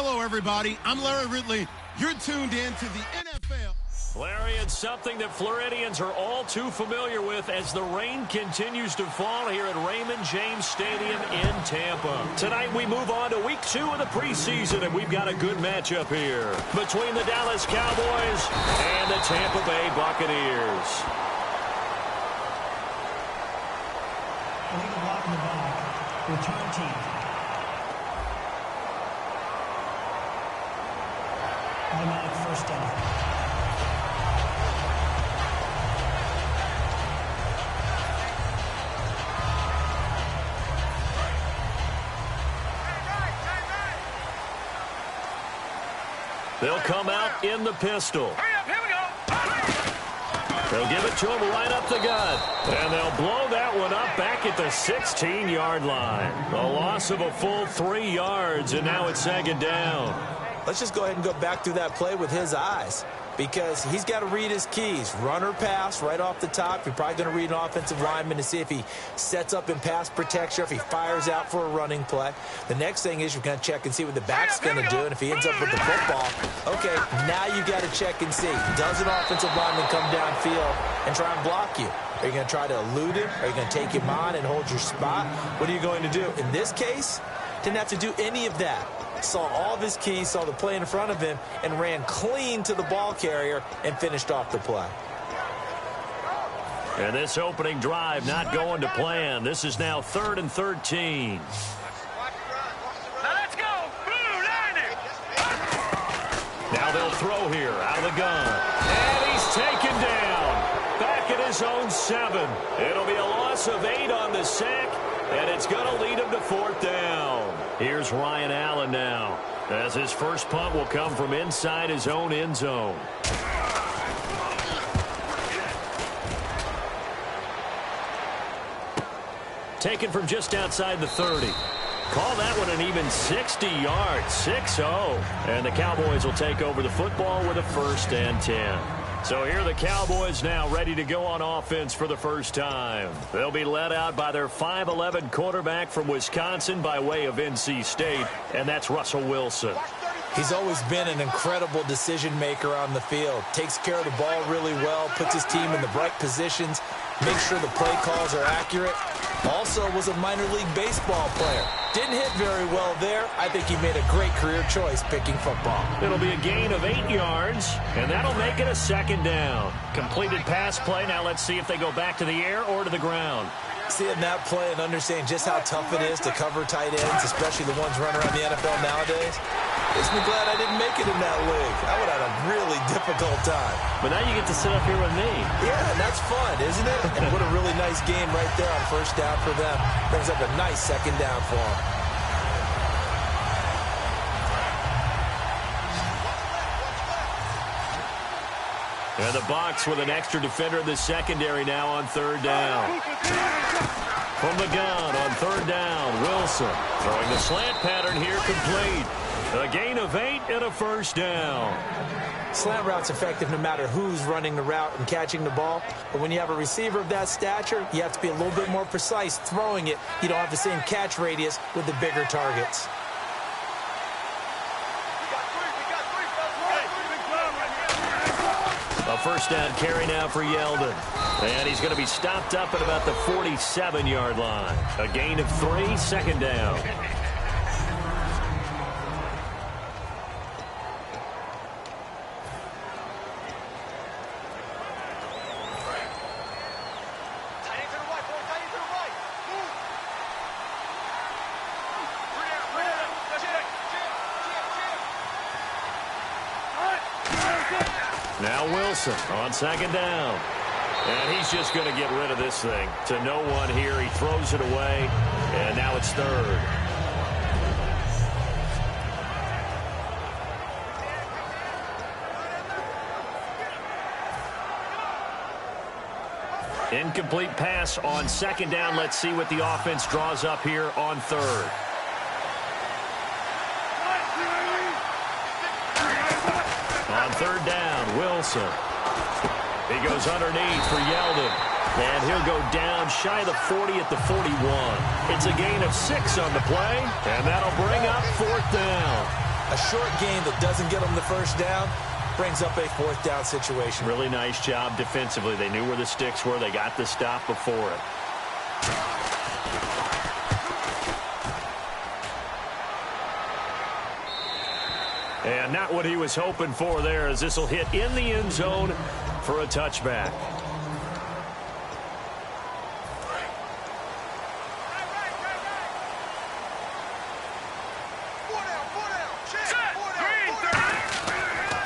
Hello, everybody. I'm Larry Ridley. You're tuned in to the NFL. Larry, it's something that Floridians are all too familiar with as the rain continues to fall here at Raymond James Stadium in Tampa. Tonight we move on to week 2 of the preseason, and we've got a good matchup here between the Dallas Cowboys and the Tampa Bay Buccaneers. Illegal block in the back. Return team. Automatic first down. They'll come out in the pistol. Here we go. They'll give it to him right up the gut. And they'll blow that one up back at the 16-yard line. A loss of a full 3 yards, and now it's second down. Let's just go ahead and go back through that play with his eyes, because he's got to read his keys. Run or pass right off the top. You're probably going to read an offensive lineman to see if he sets up in pass protection, or if he fires out for a running play. The next thing is you're going to check and see what the back's going to do, and if he ends up with the football, okay, now you got to check and see. Does an offensive lineman come downfield and try and block you? Are you going to try to elude him? Are you going to take him on and hold your spot? What are you going to do? In this case, didn't have to do any of that. Saw all of his keys, saw the play in front of him, and ran clean to the ball carrier and finished off the play. And this opening drive not going to plan. This is now 3rd and 13. Now let's go. Blue, line it. Now they'll throw here out of the gun. And he's taken down. Back at his own 7. It'll be a loss of 8 on the sack, and it's going to lead him to 4th down. Here's Ryan Allen now, as his first punt will come from inside his own end zone. Taken from just outside the 30. Call that one an even 60 yards, 6-0. And the Cowboys will take over the football with a 1st and 10. So here are the Cowboys now ready to go on offense for the first time. They'll be led out by their 5'11" quarterback from Wisconsin by way of NC State, and that's Russell Wilson. He's always been an incredible decision maker on the field. Takes care of the ball really well, puts his team in the right positions, makes sure the play calls are accurate. Also was a minor league baseball player. Didn't hit very well there. I think he made a great career choice picking football. It'll be a gain of 8 yards, and that'll make it a 2nd down. Completed pass play. Now let's see if they go back to the air or to the ground. Seeing that play and understanding just how tough it is to cover tight ends, especially the ones running around the NFL nowadays, makes me glad I didn't make it in that league. I would have had a really difficult time. But now you get to sit up here with me. Yeah, and that's fun, isn't it? And what a really nice game right there on 1st down for them. Brings up a nice 2nd down for them. And the Bucs with an extra defender in the secondary now on 3rd down. From the gun on 3rd down, Wilson throwing the slant pattern here complete. A gain of 8 and a 1st down. Slant route's effective no matter who's running the route and catching the ball. But when you have a receiver of that stature, you have to be a little bit more precise throwing it. You don't have the same catch radius with the bigger targets. A 1st down carry now for Yeldon. And he's going to be stopped up at about the 47-yard line. A gain of 3, 2nd down. Now Wilson on 2nd down. And he's just going to get rid of this thing. To no one here. He throws it away. And now it's 3rd. Incomplete pass on 2nd down. Let's see what the offense draws up here on 3rd. On 3rd down, Wilson. He goes underneath for Yeldon. And he'll go down shy of the 40 at the 41. It's a gain of 6 on the play, and that'll bring up 4th down. A short gain that doesn't get them the first down brings up a fourth down situation. Really nice job defensively. They knew where the sticks were. They got the stop before it. And not what he was hoping for there, as this will hit in the end zone for a touchback.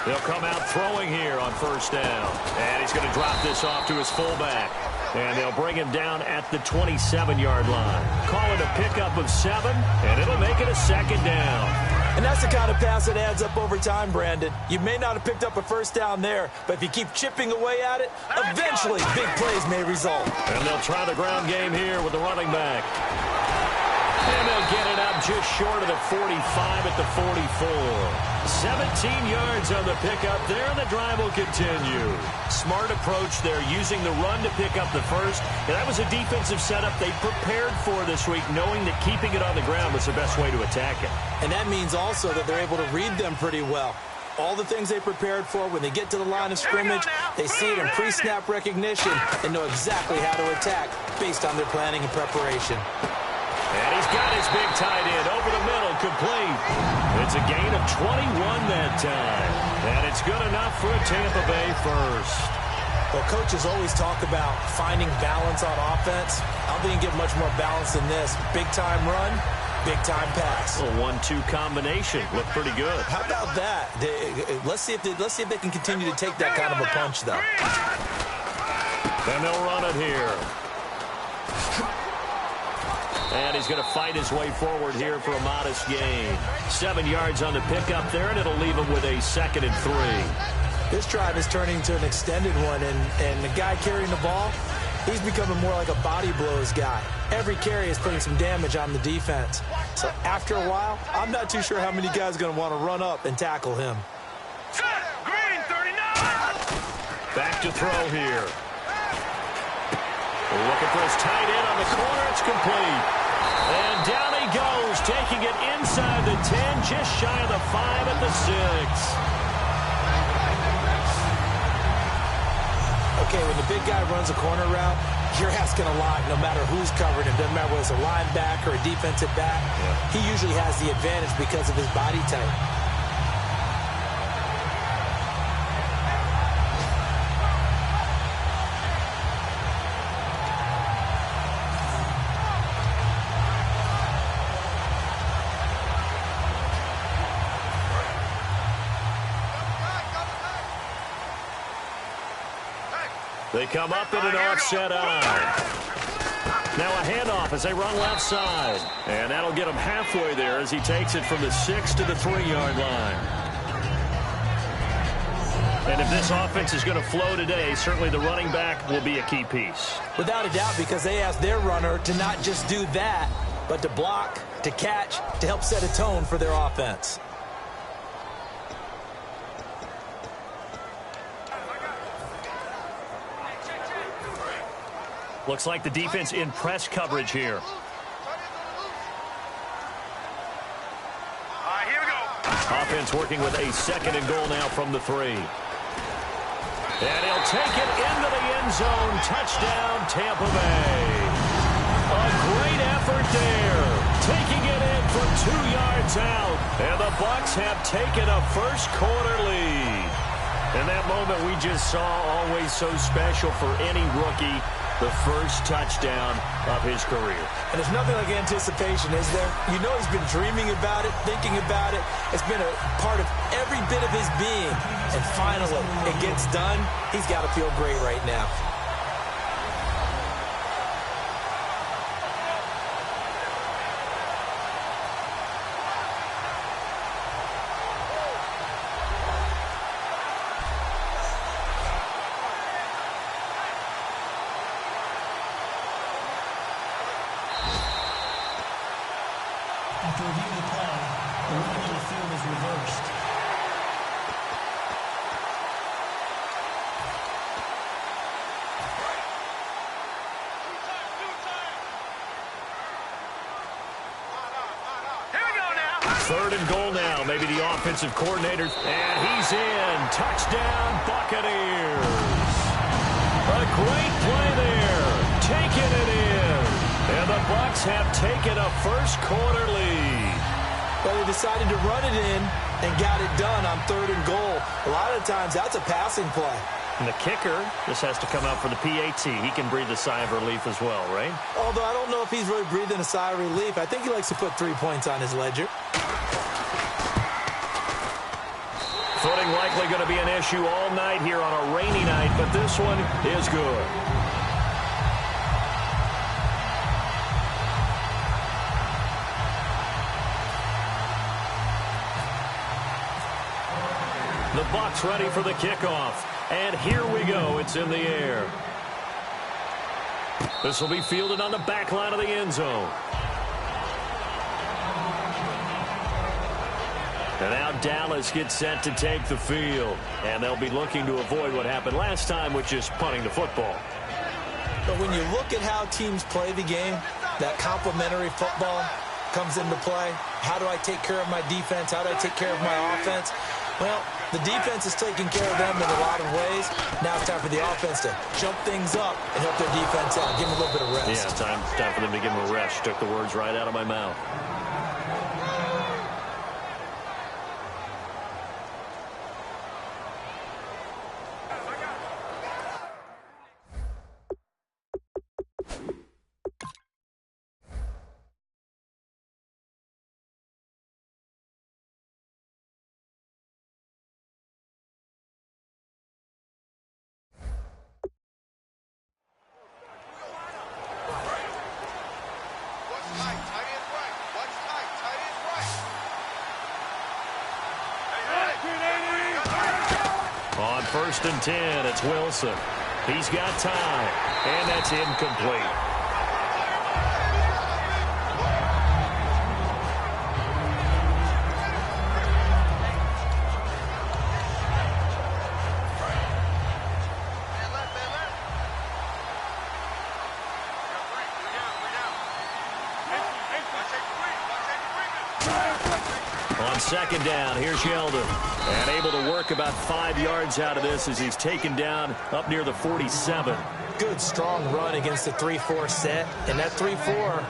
They'll come out throwing here on first down. And he's going to drop this off to his fullback. And they'll bring him down at the 27-yard line. Call it a pickup of 7, and it'll make it a second down. And that's the kind of pass that adds up over time, Brandon. You may not have picked up a first down there, but if you keep chipping away at it, eventually big plays may result. And they'll try the ground game here with the running back. And they'll get it up just short of the 45 at the 44. 17 yards on the pickup there, and the drive will continue. Smart approach there, using the run to pick up the first. And that was a defensive setup they prepared for this week, knowing that keeping it on the ground was the best way to attack it. And that means also that they're able to read them pretty well. All the things they prepared for, when they get to the line of scrimmage, they see it in pre-snap recognition and know exactly how to attack based on their planning and preparation. And he's got his big tight end over the middle, complete. It's a gain of 21 that time. And it's good enough for a Tampa Bay first. Well, coaches always talk about finding balance on offense. I don't think you can get much more balance than this. Big-time run, big-time pass. A 1-2 combination. Looked pretty good. How about that? Let's see if they can continue to take that kind of a punch, though. And they'll run it here. And he's going to fight his way forward here for a modest gain. 7 yards on the pickup there, and it'll leave him with a 2nd and 3. This drive is turning into an extended one, and the guy carrying the ball, he's becoming more like a body blows guy. Every carry is putting some damage on the defense. So after a while, I'm not too sure how many guys are going to want to run up and tackle him. Green 39. Back to throw here. Looking for his tight end on the corner. It's complete. And down he goes, taking it inside the 10, just shy of the 5 at the 6. Okay, when the big guy runs a corner route, you're asking a lot no matter who's covering him. Doesn't matter whether it's a linebacker or a defensive back. Yeah. He usually has the advantage because of his body type. They come up in an offset eye. Now a handoff as they run left side. And that'll get him halfway there as he takes it from the 6 to the 3-yard line. And if this offense is going to flow today, certainly the running back will be a key piece. Without a doubt, because they asked their runner to not just do that, but to block, to catch, to help set a tone for their offense. Looks like the defense in press coverage here. All right, here we go. Offense working with a 2nd and goal now from the 3. And he'll take it into the end zone. Touchdown, Tampa Bay. A great effort there. Taking it in from 2 yards out. And the Bucs have taken a first-quarter lead. And that moment we just saw, always so special for any rookie. The first touchdown of his career. And there's nothing like anticipation, is there? You know he's been dreaming about it, thinking about it. It's been a part of every bit of his being. And finally, it gets done. He's got to feel great right now. After reviewing the play, the ruling on the field is reversed. 3rd and goal now. Maybe the offensive coordinator. And he's in. Touchdown, Buccaneers. A great play there. Taking it in. And the Bucs have taken a first-quarter lead. Well, they decided to run it in and got it done on 3rd and goal. A lot of times, that's a passing play. And the kicker just has to come out for the PAT. He can breathe a sigh of relief as well, right? Although I don't know if he's really breathing a sigh of relief. I think he likes to put 3 points on his ledger. Footing likely going to be an issue all night here on a rainy night, but this one is good. The Bucs ready for the kickoff. And here we go. It's in the air. This will be fielded on the back line of the end zone. And now Dallas gets set to take the field. And they'll be looking to avoid what happened last time, which is punting the football. But when you look at how teams play the game, that complementary football comes into play. How do I take care of my defense? How do I take care of my offense? Well, the defense is taking care of them in a lot of ways. Now it's time for the offense to jump things up and help their defense out. Give them a little bit of rest. Yeah, time for them to give them a rest. Took the words right out of my mouth. On 1st and 10, it's Wilson. He's got time, and that's incomplete. On 2nd down, here's Yeldon. And able to work about 5 yards out of this as he's taken down up near the 47. Good, strong run against the 3-4 set. And that 3-4,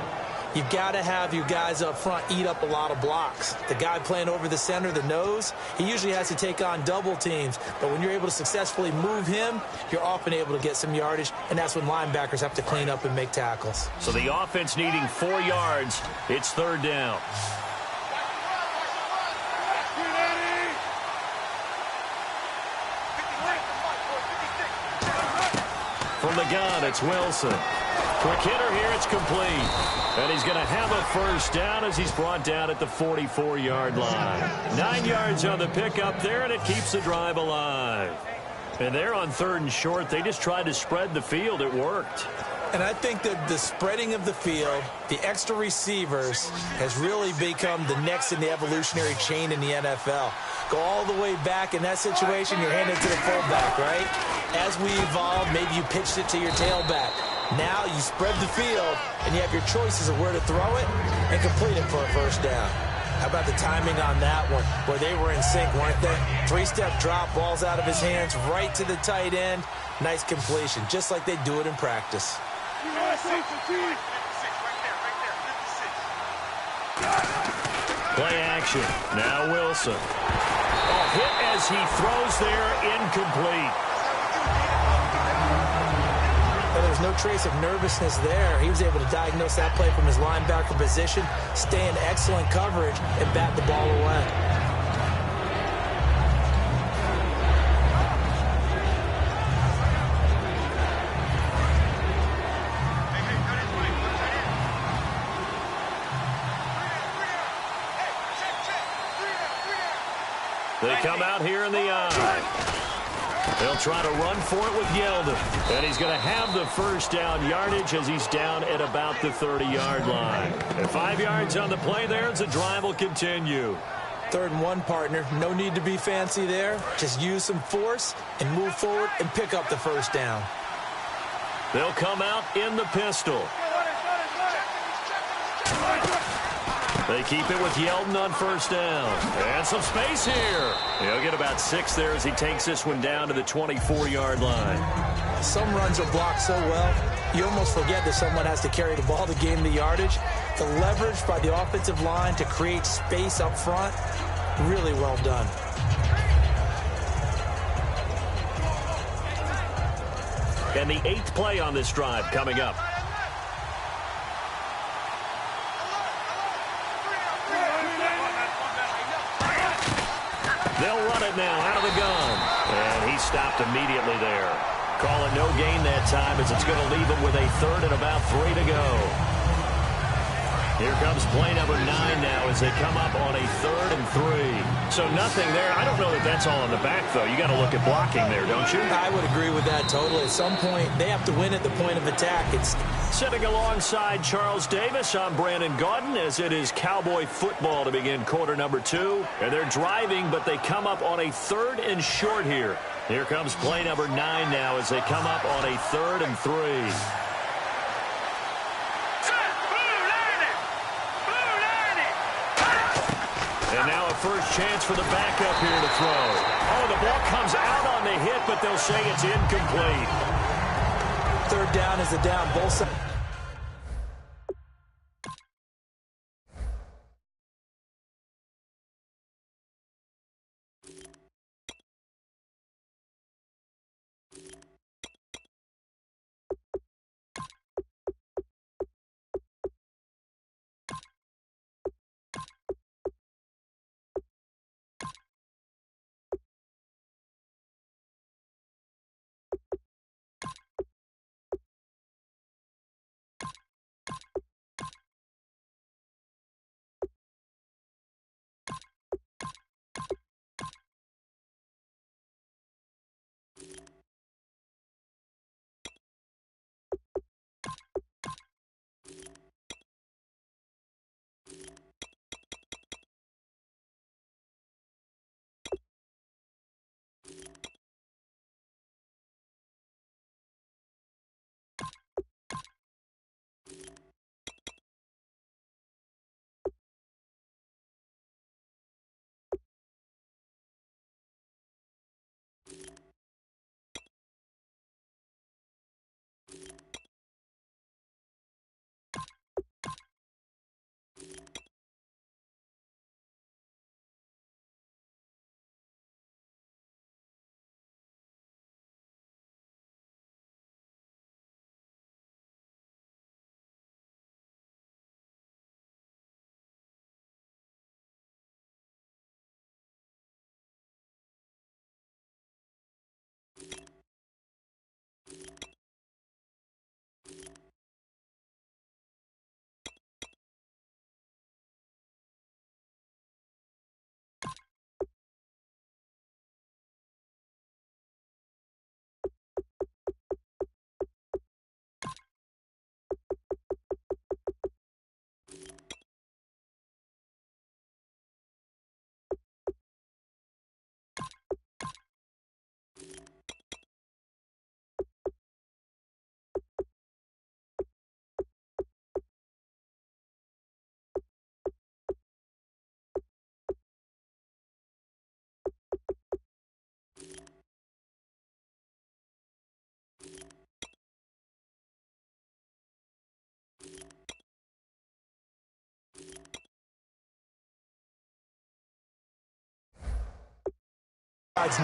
you've got to have your guys up front eat up a lot of blocks. The guy playing over the center, the nose, he usually has to take on double teams. But when you're able to successfully move him, you're often able to get some yardage. And that's when linebackers have to clean up and make tackles. So the offense needing 4 yards. It's 3rd down. From the gun, it's Wilson. Quick hitter here, it's complete. And he's going to have a 1st down as he's brought down at the 44-yard line. 9 yards on the pickup there, and it keeps the drive alive. And they're on 3rd and short. They just tried to spread the field. It worked. And I think that the spreading of the field, the extra receivers, has really become the next in the evolutionary chain in the NFL. Go all the way back in that situation, you're handed to the fullback, right? As we evolved, maybe you pitched it to your tailback. Now you spread the field, and you have your choices of where to throw it and complete it for a 1st down. How about the timing on that one, where they were in sync, weren't they? 3-step drop, ball's out of his hands, right to the tight end. Nice completion, just like they do it in practice. Play action. Now Wilson. Hit as he throws there, incomplete. Well, there's no trace of nervousness there. He was able to diagnose that play from his linebacker position, stay in excellent coverage, and bat the ball away. They come out here in the eye. They'll try to run for it with Yeldon. And he's going to have the 1st down yardage as he's down at about the 30-yard line. And 5 yards on the play there as the drive will continue. 3rd and 1, partner. No need to be fancy there. Just use some force and move forward and pick up the 1st down. They'll come out in the pistol. They keep it with Yeldon on first down. And some space here. He'll get about 6 there as he takes this one down to the 24-yard line. Some runs are blocked so well, you almost forget that someone has to carry the ball to gain the yardage. The leverage by the offensive line to create space up front, really well done. And the 8th play on this drive coming up. They'll run it now out of the gun. And he stopped immediately there. Call it no gain that time as it's going to leave him with a 3rd and about 3 to go. Here comes play number 9 now as they come up on a 3rd and 3. So nothing there. I don't know that that's all in the back, though. You got to look at blocking there, don't you? I would agree with that totally. At some point, they have to win at the point of attack. It's sitting alongside Charles Davis, I'm Brandon Gaudin, as it is Cowboy football to begin quarter number 2. And they're driving, but they come up on a 3rd and short here. Here comes play number 9 now as they come up on a 3rd and 3. And now a first chance for the backup here to throw. Oh, the ball comes out on the hit, but they'll say it's incomplete. 3rd down is a down, both sides.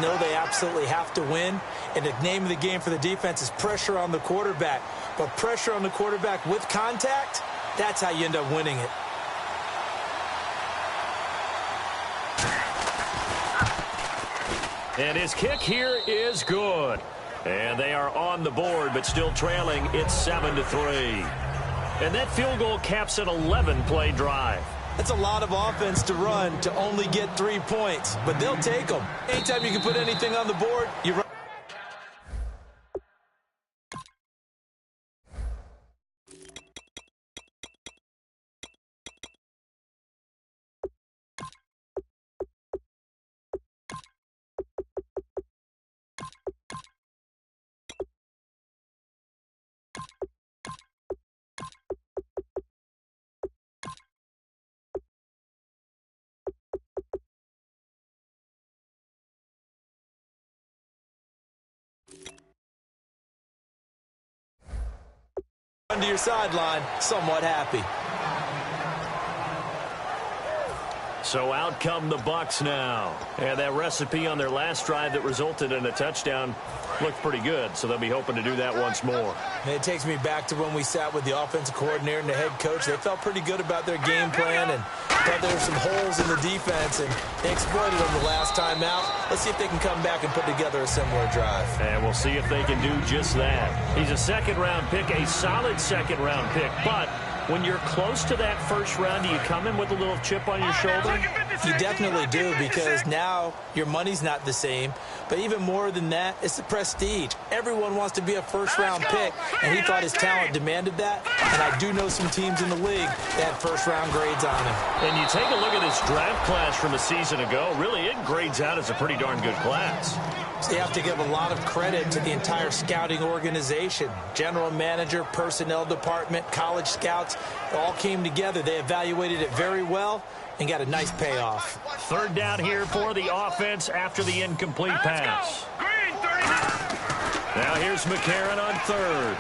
Know they absolutely have to win, and the name of the game for the defense is pressure on the quarterback. But pressure on the quarterback with contact, that's how you end up winning it. And his kick here is good. And they are on the board, but still trailing. It's 7-3. And that field goal caps an 11-play drive. That's a lot of offense to run to only get 3 points, but they'll take them. Anytime you can put anything on the board, you run. to your sideline somewhat happy. So out come the Bucs now. And that recipe on their last drive that resulted in a touchdown looked pretty good, so they'll be hoping to do that once more. And it takes me back to when we sat with the offensive coordinator and the head coach. They felt pretty good about their game plan and thought there were some holes in the defense, and they exploited them the last time out. Let's see if they can come back and put together a similar drive. And we'll see if they can do just that. He's a second-round pick, a solid second-round pick, but when you're close to that first round, do you come in with a little chip on your shoulder? You definitely do, because now your money's not the same. But even more than that, it's the prestige. Everyone wants to be a first-round pick, and he thought his talent demanded that. And I do know some teams in the league that had first-round grades on him. And you take a look at this draft class from a season ago, really it grades out as a pretty darn good class. So you have to give a lot of credit to the entire scouting organization. General manager, personnel department, college scouts, it all came together. They evaluated it very well and got a nice payoff. Third down here for the offense after the incomplete pass. Now here's McCarron on third.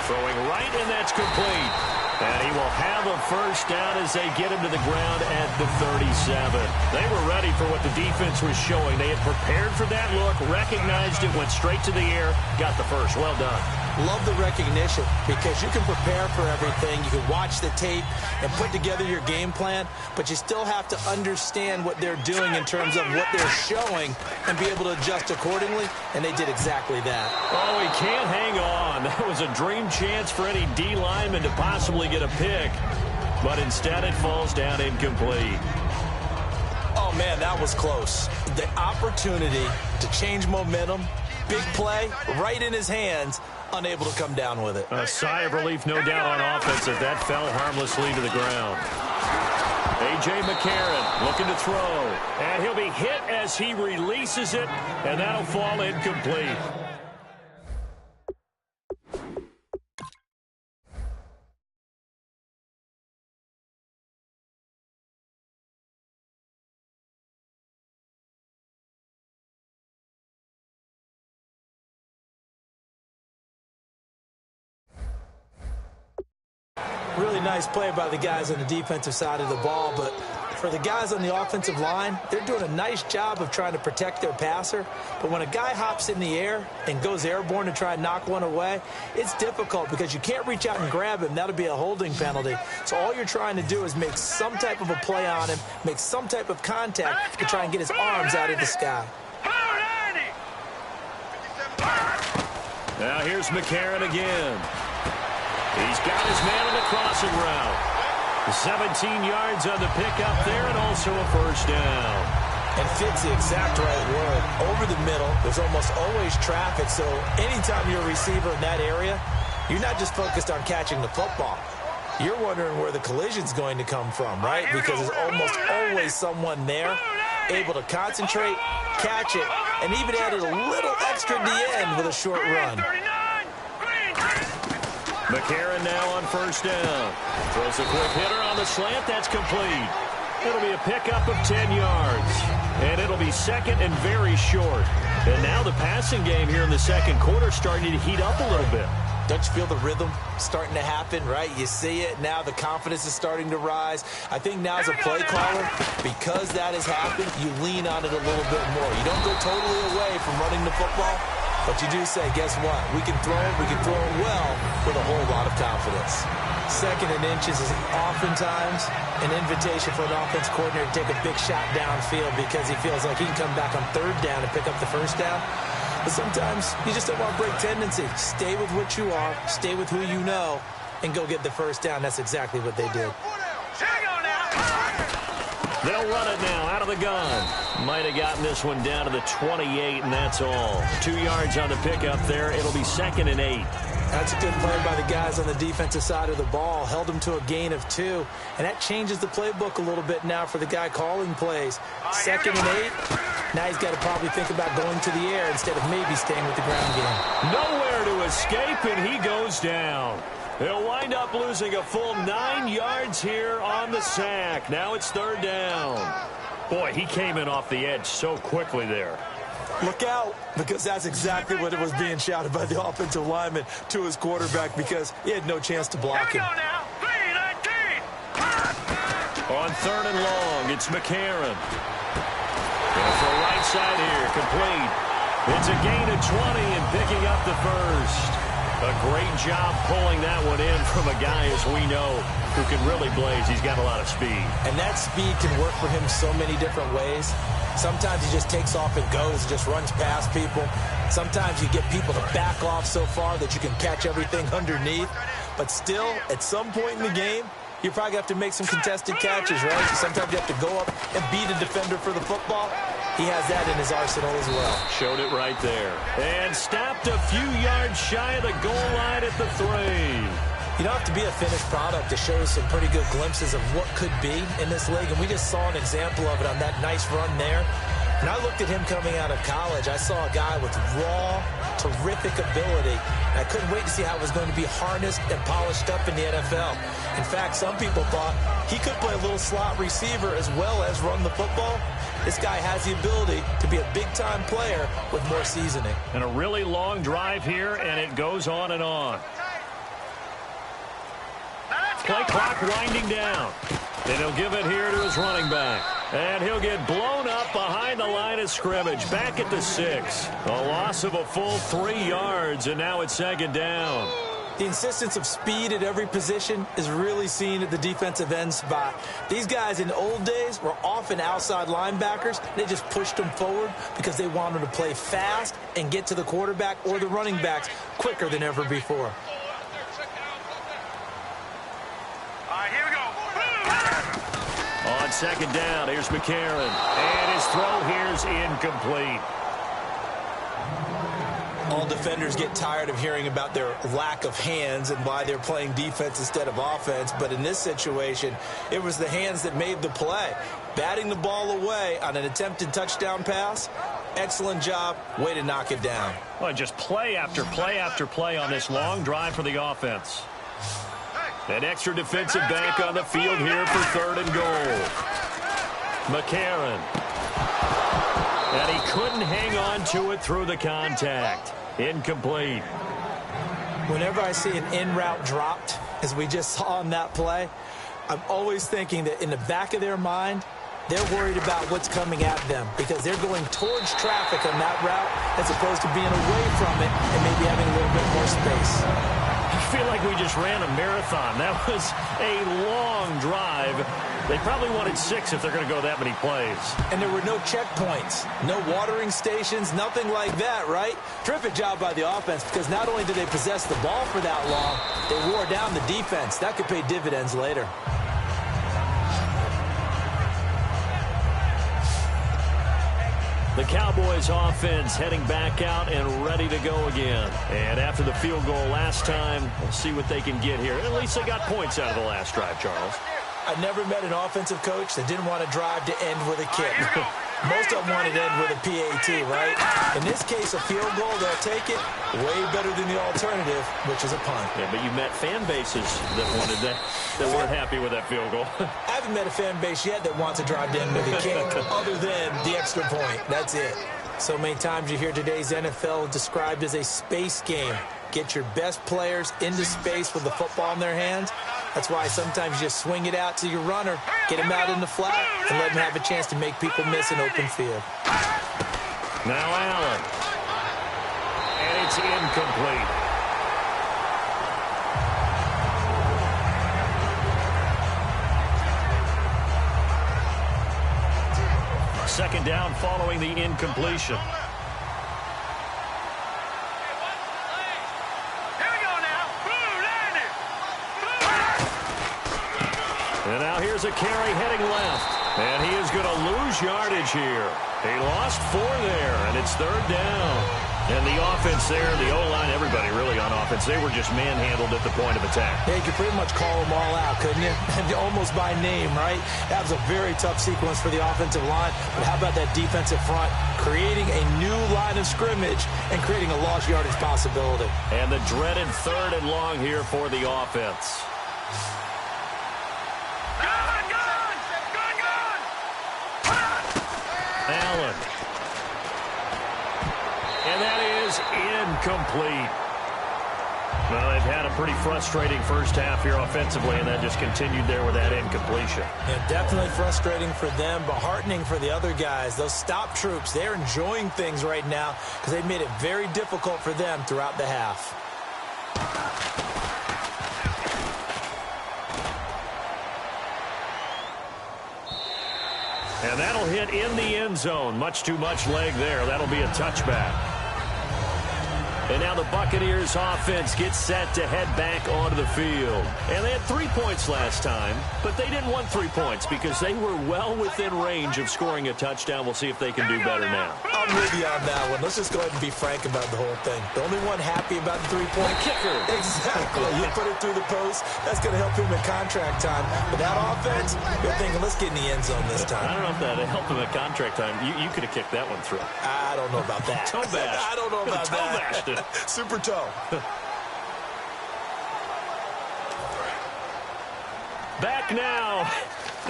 Throwing right, and that's complete. And he will have a first down as they get him to the ground at the 37. They were ready for what the defense was showing. They had prepared for that look, recognized it, went straight to the air, got the first. Well done. Love the recognition, because you can prepare for everything. You can watch the tape and put together your game plan, but you still have to understand what they're doing in terms of what they're showing and be able to adjust accordingly, and they did exactly that. Oh, he can't hang on. That was a dream chance for any D lineman to possibly get a pick, but instead it falls down incomplete. Oh, man, that was close. The opportunity to change momentum, big play, right in his hands, unable to come down with it. A sigh of relief, no doubt, on offense as that fell harmlessly to the ground. A.J. McCarron looking to throw, and he'll be hit as he releases it, and that'll fall incomplete. Really nice play by the guys on the defensive side of the ball, but for the guys on the offensive line, they're doing a nice job of trying to protect their passer. But when a guy hops in the air and goes airborne to try and knock one away, it's difficult because you can't reach out and grab him. That'll be a holding penalty. So all you're trying to do is make some type of a play on him, make some type of contact to try and get his arms out of the sky. Now here's McCarron again. He's got his man on the crossing route. 17 yards on the pickup there, and also a first down. And fits the exact right word. Over the middle, there's almost always traffic, so anytime you're a receiver in that area, you're not just focused on catching the football. You're wondering where the collision's going to come from, right? Because there's almost always someone there able to concentrate, catch it, and even added a little extra at the end with a short run. McCarron now on first down. Throws a quick hitter on the slant. That's complete. It'll be a pickup of 10 yards. And it'll be second and very short. And now the passing game here in the second quarter starting to heat up a little bit. Don't you feel the rhythm starting to happen, right? You see it now. The confidence is starting to rise. I think now as a play caller, because that has happened, you lean on it a little bit more. You don't go totally away from running the football, but you do say, guess what? We can throw it well with a whole lot of confidence. Second and inches is oftentimes an invitation for an offense coordinator to take a big shot downfield because he feels like he can come back on third down and pick up the first down. But sometimes you just don't want to break tendency. Stay with what you are, stay with who you know, and go get the first down. That's exactly what they did. They'll run it now out of the gun. Might have gotten this one down to the 28, and that's all. 2 yards on the pickup there. It'll be second and 8. That's a good play by the guys on the defensive side of the ball. Held them to a gain of 2. And that changes the playbook a little bit now for the guy calling plays. Second and 8. Now he's got to probably think about going to the air instead of maybe staying with the ground game. Nowhere to escape, and he goes down. They'll wind up losing a full 9 yards here on the sack. Now it's third down. Boy, he came in off the edge so quickly there. Look out, because that's exactly what it was being shouted by the offensive lineman to his quarterback, because he had no chance to block him. On 3rd and long, it's McCarron. Going for right side here, complete. It's a gain of 20 and picking up the first. A great job pulling that one in from a guy, as we know, who can really blaze. He's got a lot of speed. And that speed can work for him so many different ways. Sometimes he just takes off and goes, just runs past people. Sometimes you get people to back off so far that you can catch everything underneath. But still, at some point in the game, you probably have to make some contested catches, right? Sometimes you have to go up and beat a defender for the football. He has that in his arsenal as well. Showed it right there. And stopped a few yards shy of the goal line at the 3. You don't have to be a finished product to show some pretty good glimpses of what could be in this league, and we just saw an example of it on that nice run there. When I looked at him coming out of college, I saw a guy with raw, terrific ability. And I couldn't wait to see how it was going to be harnessed and polished up in the NFL. In fact, some people thought he could play a little slot receiver as well as run the football. This guy has the ability to be a big-time player with more seasoning. And a really long drive here, and it goes on and on. Play clock winding down. And he'll give it here to his running back. And he'll get blown up behind the line of scrimmage. Back at the 6. A loss of a full 3 yards, and now it's 2nd down. The insistence of speed at every position is really seen at the defensive end spot. These guys in the old days were often outside linebackers. They just pushed them forward because they wanted to play fast and get to the quarterback or the running backs quicker than ever before. Here we go. On 2nd down, here's McCarron. And his throw here's incomplete. All defenders get tired of hearing about their lack of hands and why they're playing defense instead of offense. But in this situation, it was the hands that made the play. Batting the ball away on an attempted touchdown pass. Excellent job. Way to knock it down. Well, just play after play after play on this long drive for the offense. An extra defensive back on the field here for 3rd and goal. McCarron. And he couldn't hang on to it through the contact. Incomplete. Whenever I see an in-route dropped, as we just saw on that play, I'm always thinking that in the back of their mind, they're worried about what's coming at them because they're going towards traffic on that route as opposed to being away from it and maybe having a little bit more space. I feel like we just ran a marathon. That was a long drive. They probably wanted 6 if they're going to go that many plays. And there were no checkpoints, no watering stations, nothing like that, right? Terrific job by the offense because not only did they possess the ball for that long, they wore down the defense. That could pay dividends later. The Cowboys offense heading back out and ready to go again. And after the field goal last time, we'll see what they can get here. At least they got points out of the last drive, Charles. I never met an offensive coach that didn't want to drive to end with a kick. Most of them wanted to end with a PAT, right? In this case, a field goal, they'll take it way better than the alternative, which is a punt. Yeah, but you met fan bases that wanted that weren't happy with that field goal. I haven't met a fan base yet that wants to drive to end with a kick other than the extra point. That's it. So many times you hear today's NFL described as a space game. Get your best players into space with the football in their hands. That's why sometimes you just swing it out to your runner, get him out in the flat, and let him have a chance to make people miss an open field. Now Allen. And it's incomplete. Second down following the incompletion. And now here's a carry heading left. And he is going to lose yardage here. He lost 4 there, and it's 3rd down. And the offense there, the O-line, everybody really on offense, they were just manhandled at the point of attack. Yeah, you could pretty much call them all out, couldn't you? Almost by name, right? That was a very tough sequence for the offensive line. But how about that defensive front? Creating a new line of scrimmage and creating a lost yardage possibility. And the dreaded 3rd and long here for the offense. Allen. incomplete. Well, they've had a pretty frustrating first half here offensively, and that just continued there with that incompletion. Yeah, definitely frustrating for them, but heartening for the other guys. Those stop troops, they're enjoying things right now because they've made it very difficult for them throughout the half. And that'll hit in the end zone. Much too much leg there. That'll be a touchback. And now the Buccaneers offense gets set to head back onto the field. And they had 3 points last time, but they didn't want 3 points because they were well within range of scoring a touchdown. We'll see if they can do better now. I'm with you on that one. Let's just go ahead and be frank about the whole thing. The only one happy about the 3-point kicker. Exactly. You put it through the post. That's going to help him in contract time. But that offense, you're thinking, let's get in the end zone this time. I don't know if that helped him at contract time. You could have kicked that one through. I don't know about that. Toe bash. I don't know about toe that. Bashed it. Super toe. Back now.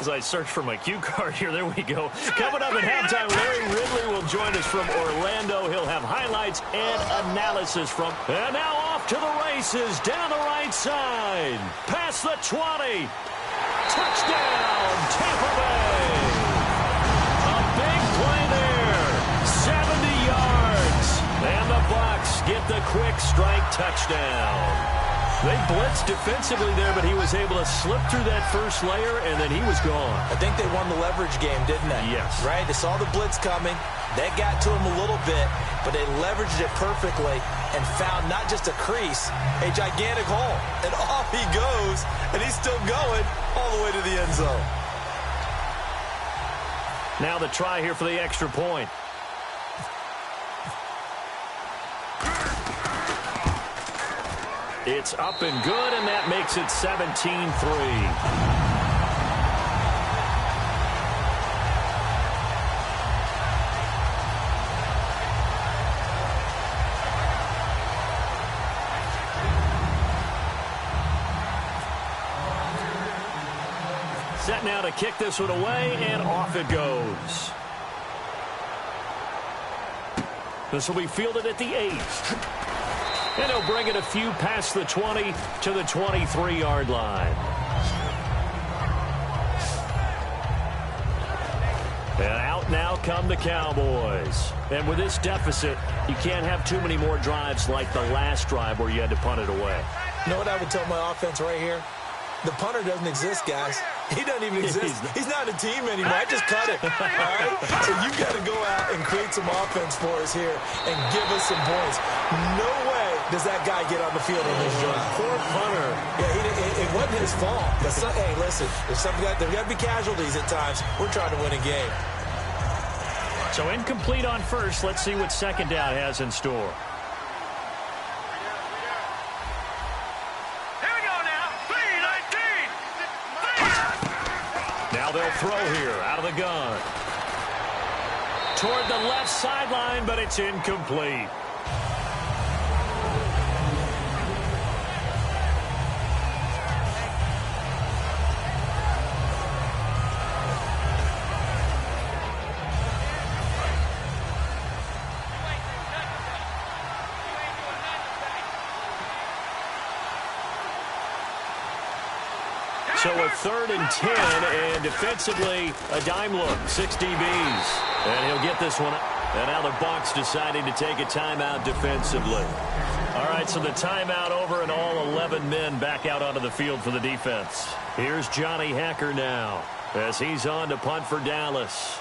As I search for my cue card here, there we go. Coming up at halftime, Larry Ridley will join us from Orlando. He'll have highlights and analysis from. And now off to the races, down the right side. Past the 20. Touchdown, Tampa Bay. A big play there. 70 yards. And the Bucs get the quick strike touchdown. They blitzed defensively there, but he was able to slip through that first layer, and then he was gone. I think they won the leverage game, didn't they? Yes. Right? They saw the blitz coming. That got to him a little bit, but they leveraged it perfectly and found not just a crease, a gigantic hole. And off he goes, and he's still going all the way to the end zone. Now the try here for the extra point. It's up and good, and that makes it 17-3. Set now to kick this one away, and off it goes. This will be fielded at the 8. And he'll bring it a few past the 20 to the 23-yard line. And out now come the Cowboys. And with this deficit, you can't have too many more drives like the last drive where you had to punt it away. You know what I would tell my offense right here? The punter doesn't exist, guys. He doesn't even exist. He's not a team anymore. I just cut it. All right? So you got to go out and create some offense for us here and give us some points. No way does that guy get on the field on this drive. Poor punter. Yeah, it wasn't his fault. Hey, listen, there's got to be casualties at times. We're trying to win a game. So incomplete on first. Let's see what second down has in store. Now they'll throw here out of the gun. Toward the left sideline, but it's incomplete. So a 3rd and 10, and defensively, a dime look, 6 DBs. And he'll get this one. And now the Bucs deciding to take a timeout defensively. All right, so the timeout over, and all 11 men back out onto the field for the defense. Here's Johnny Hacker now as he's on to punt for Dallas.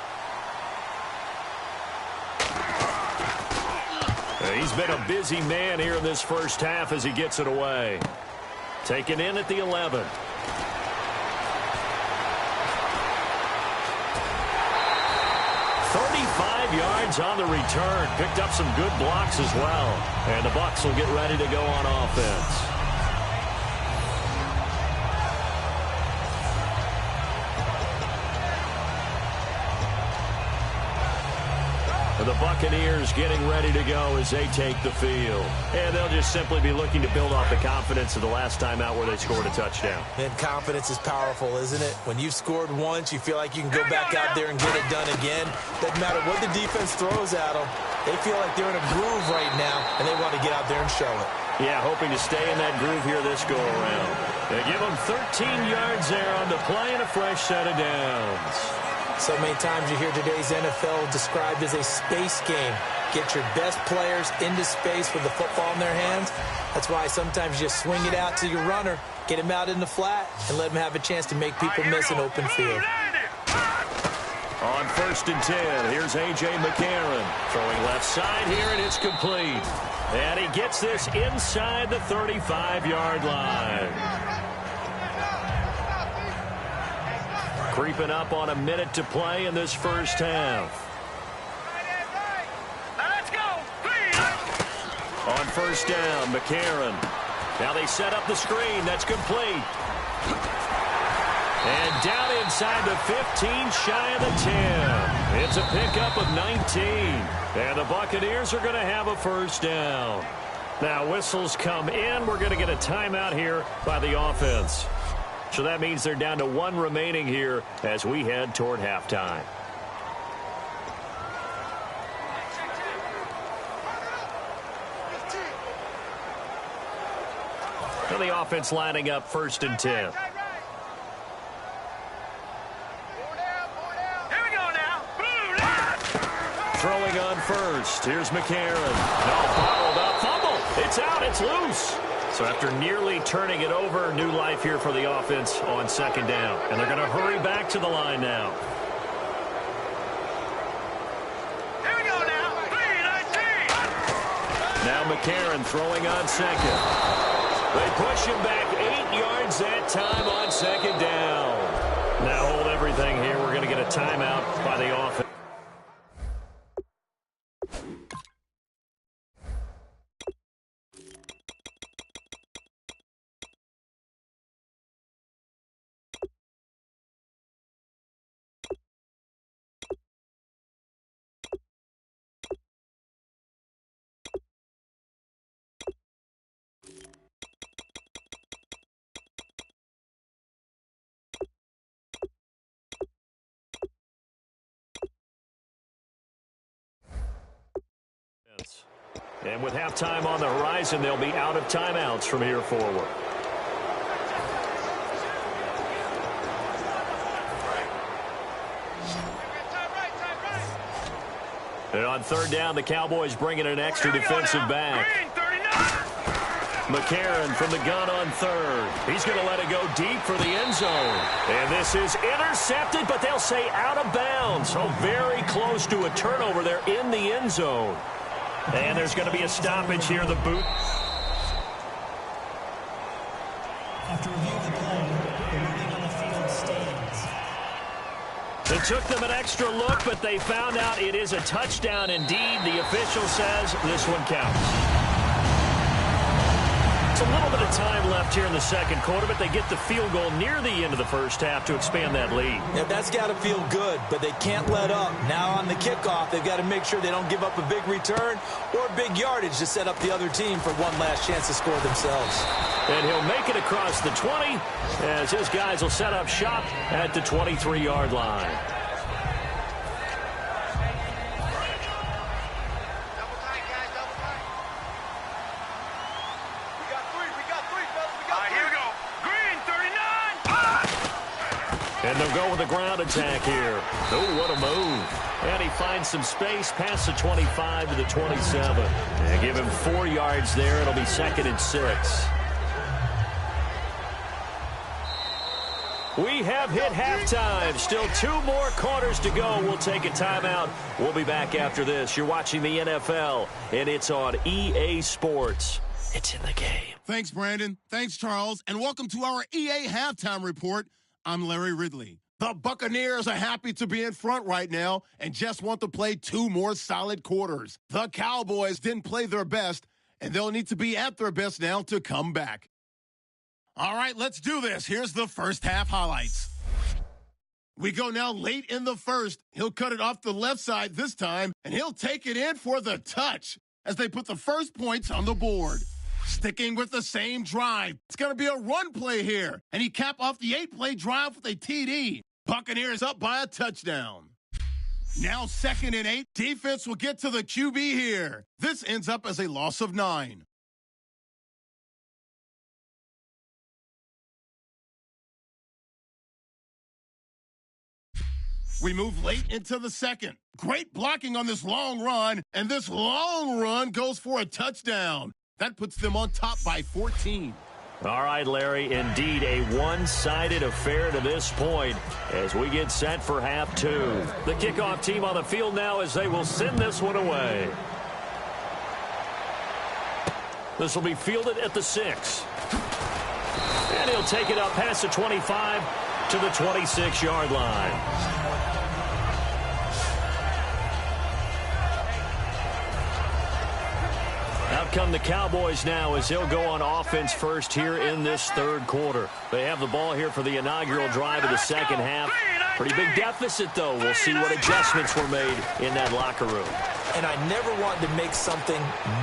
He's been a busy man here in this first half as he gets it away. Taken in at the 11. 35 yards on the return. Picked up some good blocks as well. And the Bucs will get ready to go on offense. The Buccaneers getting ready to go as they take the field. And they'll just simply be looking to build off the confidence of the last time out where they scored a touchdown. And confidence is powerful, isn't it? When you've scored once, you feel like you can go back out there and get it done again. Doesn't matter what the defense throws at them. They feel like they're in a groove right now, and they want to get out there and show it. Yeah, hoping to stay in that groove here this go-around. They give them 13 yards there on the play and a fresh set of downs. So many times you hear today's NFL described as a space game. Get your best players into space with the football in their hands. That's why sometimes you just swing it out to your runner, get him out in the flat, and let him have a chance to make people miss an open field. On 1st and 10, here's A.J. McCarron. Throwing left side here, and it's complete. And he gets this inside the 35-yard line. Creeping up on a minute to play in this first half. Let's go. On 1st down, McCarron. Now they set up the screen. That's complete. And down inside the 15, shy of the 10. It's a pickup of 19. And the Buccaneers are going to have a first down. Now whistles come in. We're going to get a timeout here by the offense. So that means they're down to 1 remaining here as we head toward halftime. So the offense lining up 1st and 10. Throwing on 1st. Here's McCarron. No, bottled up. Fumble. It's out. It's loose. So after nearly turning it over, new life here for the offense on 2nd down. And they're going to hurry back to the line now. Here we go now. 3-19. Now McCarron throwing on 2nd. They push him back 8 yards that time on 2nd down. Now hold everything here. We're going to get a timeout by the offense. And with halftime on the horizon, they'll be out of timeouts from here forward. And on 3rd down, the Cowboys bringing an extra defensive back. McCarron from the gun on 3rd. He's going to let it go deep for the end zone. And this is intercepted, but they'll say out of bounds. So very close to a turnover there in the end zone. And there's going to be a stoppage here, the boot. After reviewing the play, the ruling on the field stands. It took them an extra look, but they found out it is a touchdown indeed. The official says this one counts. It's a little bit of time left here in the 2nd quarter, but they get the field goal near the end of the first half to expand that lead. Yeah, that's got to feel good, but they can't let up. Now on the kickoff, they've got to make sure they don't give up a big return or big yardage to set up the other team for one last chance to score themselves. And he'll make it across the 20 as his guys will set up shop at the 23-yard line. And they'll go with a ground attack here. Oh, what a move. And he finds some space past the 25 to the 27. And give him 4 yards there. It'll be 2nd and 6. We have hit halftime. Still 2 more quarters to go. We'll take a timeout. We'll be back after this. You're watching the NFL, and it's on EA Sports. It's in the game. Thanks, Brandon. Thanks, Charles. And welcome to our EA Halftime Report. I'm Larry Ridley. The Buccaneers are happy to be in front right now and just want to play 2 more solid quarters. The Cowboys didn't play their best, and they'll need to be at their best now to come back. All right, let's do this. Here's the first half highlights. We go now late in the first. He'll cut it off the left side this time, and he'll take it in for the touch as they put the first points on the board. Sticking with the same drive. It's going to be a run play here. And he capped off the 8-play drive with a TD. Buccaneers up by a touchdown. Now 2nd and 8. Defense will get to the QB here. This ends up as a loss of 9. We move late into the 2nd. Great blocking on this long run, and this long run goes for a touchdown. That puts them on top by 14. All right, Larry, indeed a one-sided affair to this point as we get set for half 2. The kickoff team on the field now as they will send this one away. This will be fielded at the 6. And he'll take it up past the 25 to the 26-yard line. Out come the Cowboys now as they'll go on offense first here in this 3rd quarter. They have the ball here for the inaugural drive of the 2nd half. Pretty big deficit, though. We'll see what adjustments were made in that locker room. And I never want to make something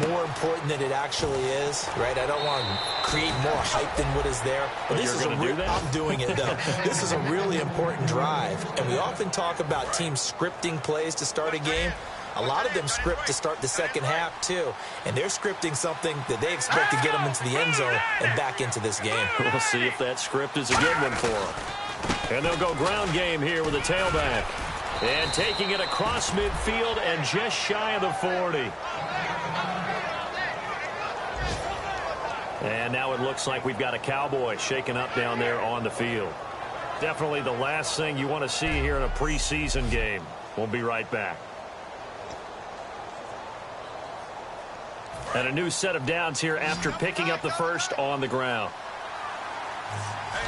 more important than it actually is, right? I don't want to create more hype than what is there. But this is I'm doing it, though. This is a really important drive. And we often talk about teams scripting plays to start a game. A lot of them script to start the 2nd half, too. And they're scripting something that they expect to get them into the end zone and back into this game. We'll see if that script is a good one for them. And they'll go ground game here with a tailback. And taking it across midfield and just shy of the 40. And now it looks like we've got a Cowboy shaken up down there on the field. Definitely the last thing you want to see here in a preseason game. We'll be right back. And a new set of downs here after picking up the first on the ground. Hey,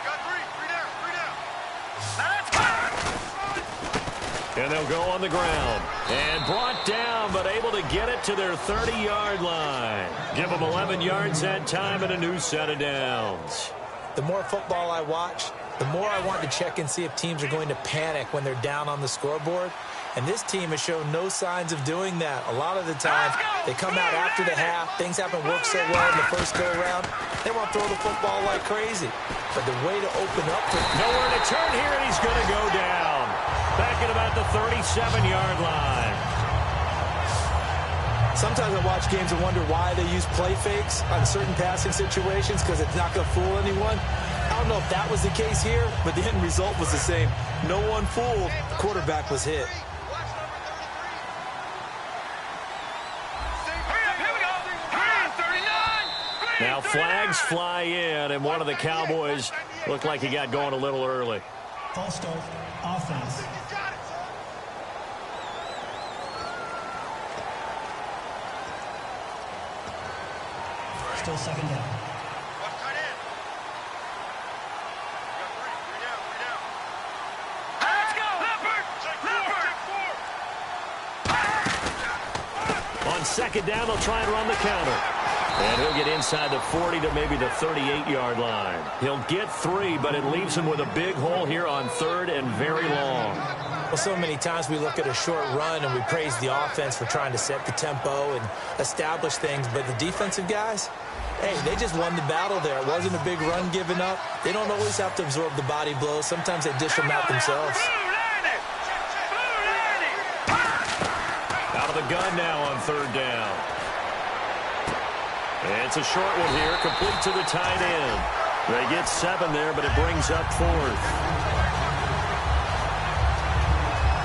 got three down. And they'll go on the ground. And brought down, but able to get it to their 30-yard line. Give them 11 yards that time and a new set of downs. The more football I watch, the more I want to check and see if teams are going to panic when they're down on the scoreboard. And this team has shown no signs of doing that. A lot of the time, they come out after the half. Things haven't worked so well in the first go-around. They want to throw the football like crazy. But the way to open up for... Nowhere to turn here, and he's going to go down. Back at about the 37-yard line. Sometimes I watch games and wonder why they use play fakes on certain passing situations because it's not going to fool anyone. I don't know if that was the case here, but the end result was the same. No one fooled. The quarterback was hit. Now flags fly in, and one of the Cowboys looked like he got going a little early. False start, offense. Still 2nd down. On 2nd down, they'll try and run the counter. And he'll get inside the 40 to maybe the 38-yard line. He'll get 3, but it leaves him with a big hole here on 3rd and very long. Well, so many times we look at a short run and we praise the offense for trying to set the tempo and establish things, but the defensive guys, hey, they just won the battle there. It wasn't a big run given up. They don't always have to absorb the body blows. Sometimes they dish them out themselves. Out of the gun now on 3rd down. And it's a short one here, complete to the tight end. They get 7 there, but it brings up 4th.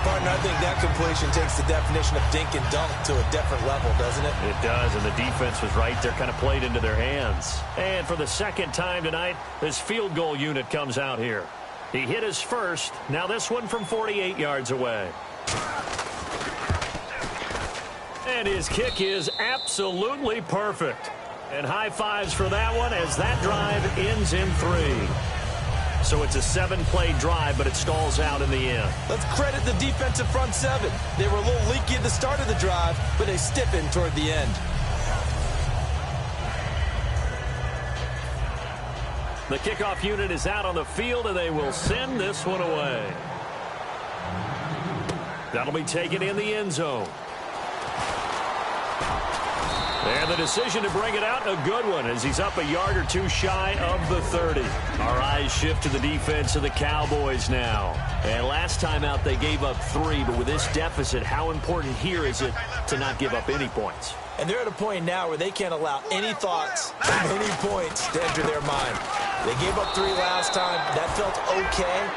Partner, I think that completion takes the definition of dink and dunk to a different level, doesn't it? It does, and the defense was right there, kind of played into their hands. And for the 2nd time tonight, this field goal unit comes out here. He hit his first. Now this one from 48 yards away. And his kick is absolutely perfect. And high fives for that one as that drive ends in 3. So it's a 7-play drive, but it stalls out in the end. Let's credit the defensive front 7. They were a little leaky at the start of the drive, but they stiffened toward the end. The kickoff unit is out on the field, and they will send this one away. That'll be taken in the end zone. And the decision to bring it out, a good one, as he's up a yard or two shy of the 30. Our eyes shift to the defense of the Cowboys now. And last time out, they gave up 3, but with this deficit, how important here is it to not give up any points? And they're at a point now where they can't allow any thoughts of any points to enter their mind. They gave up 3 last time. That felt okay.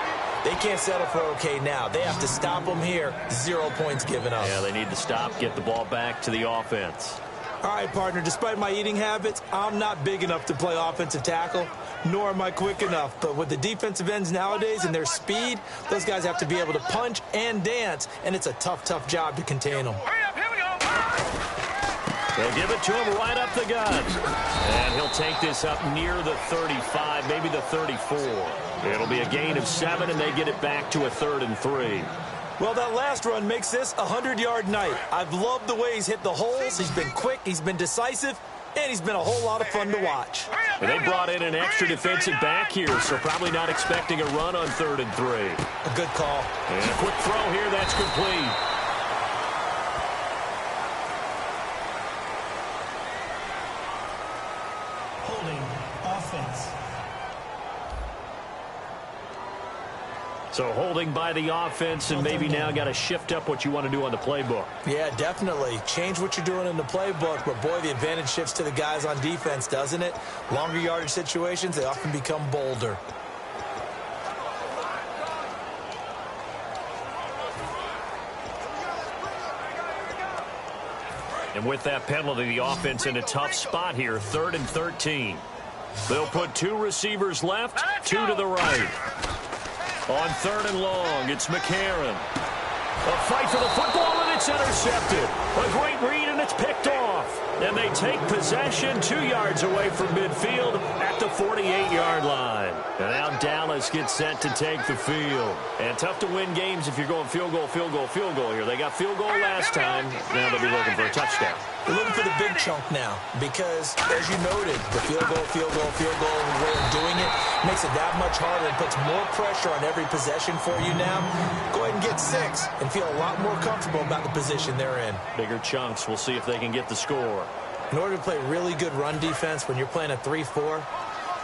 They can't settle for okay now. They have to stop them here. 0 points given up. Yeah, they need to stop, get the ball back to the offense. All right, partner, despite my eating habits, I'm not big enough to play offensive tackle, nor am I quick enough. But with the defensive ends nowadays and their speed, those guys have to be able to punch and dance, and it's a tough, tough job to contain them. Hurry up, here we go. They'll give it to him right up the gut. And he'll take this up near the 35, maybe the 34. It'll be a gain of 7, and they get it back to a 3rd and 3. Well, that last run makes this a 100-yard night. I've loved the way he's hit the holes. He's been quick, he's been decisive, and he's been a whole lot of fun to watch. And they brought in an extra defensive back here, so probably not expecting a run on 3rd and 3. A good call. And a quick throw here, that's complete. Holding offense. So holding by the offense, and maybe now got to shift up what you want to do on the playbook. Yeah, definitely. Change what you're doing in the playbook, but boy, the advantage shifts to the guys on defense, doesn't it? Longer yardage situations, they often become bolder. And with that penalty, the offense in a tough spot here, 3rd and 13. They'll put 2 receivers left, 2 to the right. On 3rd and long, it's McCarron. A fight for the football, and it's intercepted. A great read, and it's picked off. And they take possession 2 yards away from midfield at the 48-yard line. And now Dallas gets set to take the field. And tough to win games if you're going field goal, field goal, field goal here. They got field goal last time. Now they'll be looking for a touchdown. They're looking for the big chunk now because, as you noted, the field goal, and the way of doing it makes it that much harder and puts more pressure on every possession for you now. Go ahead and get 6 and feel a lot more comfortable about the position they're in. Bigger chunks. We'll see if they can get the score. In order to play really good run defense when you're playing a 3-4,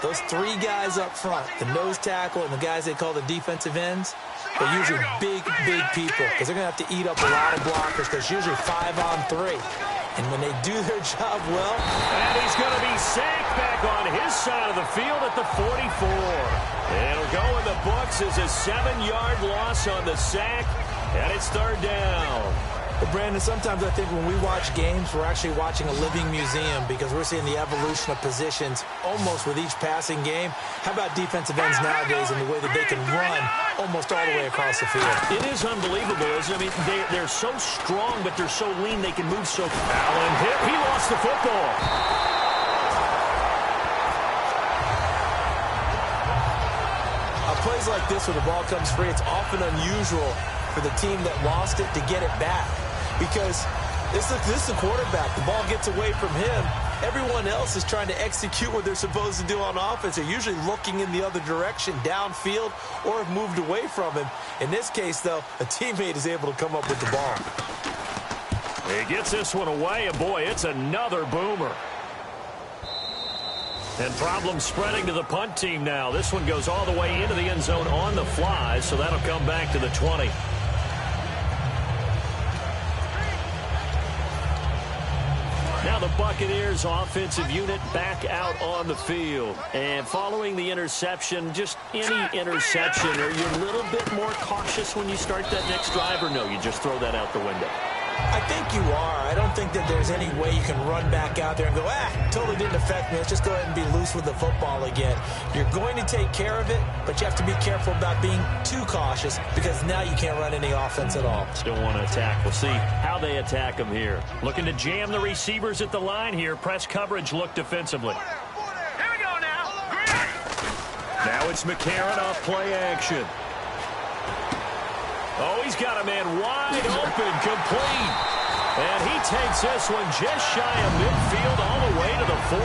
those 3 guys up front, the nose tackle and the guys they call the defensive ends, they're usually big, big people because they're going to have to eat up a lot of blockers because usually 5 on 3. And when they do their job well... And he's going to be sacked back on his side of the field at the 44. And it'll go in the books as a 7-yard loss on the sack, and it's 3rd down. But, Brandon, sometimes I think when we watch games, we're actually watching a living museum because we're seeing the evolution of positions almost with each passing game. How about defensive ends nowadays and the way that they can run almost all the way across the field? It is unbelievable, isn't it? I mean, they're so strong, but they're so lean, they can move so fast. Allen hit. He lost the football. On plays like this where the ball comes free, it's often unusual for the team that lost it to get it back. Because this is the quarterback. The ball gets away from him. Everyone else is trying to execute what they're supposed to do on offense. They're usually looking in the other direction, downfield, or have moved away from him. In this case, though, a teammate is able to come up with the ball. He gets this one away, and boy, it's another boomer. And problems spreading to the punt team now. This one goes all the way into the end zone on the fly, so that'll come back to the 20. Now the Buccaneers offensive unit back out on the field. And following the interception, just any interception, are you a little bit more cautious when you start that next drive, or no, you just throw that out the window? I think you are. I don't think that there's any way you can run back out there and go, totally didn't affect me. Let's just go ahead and be loose with the football again. You're going to take care of it, but you have to be careful about being too cautious because now you can't run any offense at all. Still want to attack. We'll see how they attack them here. Looking to jam the receivers at the line here. Press coverage look defensively. Here we go now. Now it's McCarron off play action. Oh, he's got a man wide open, complete. And he takes this one just shy of midfield all the way to the 49.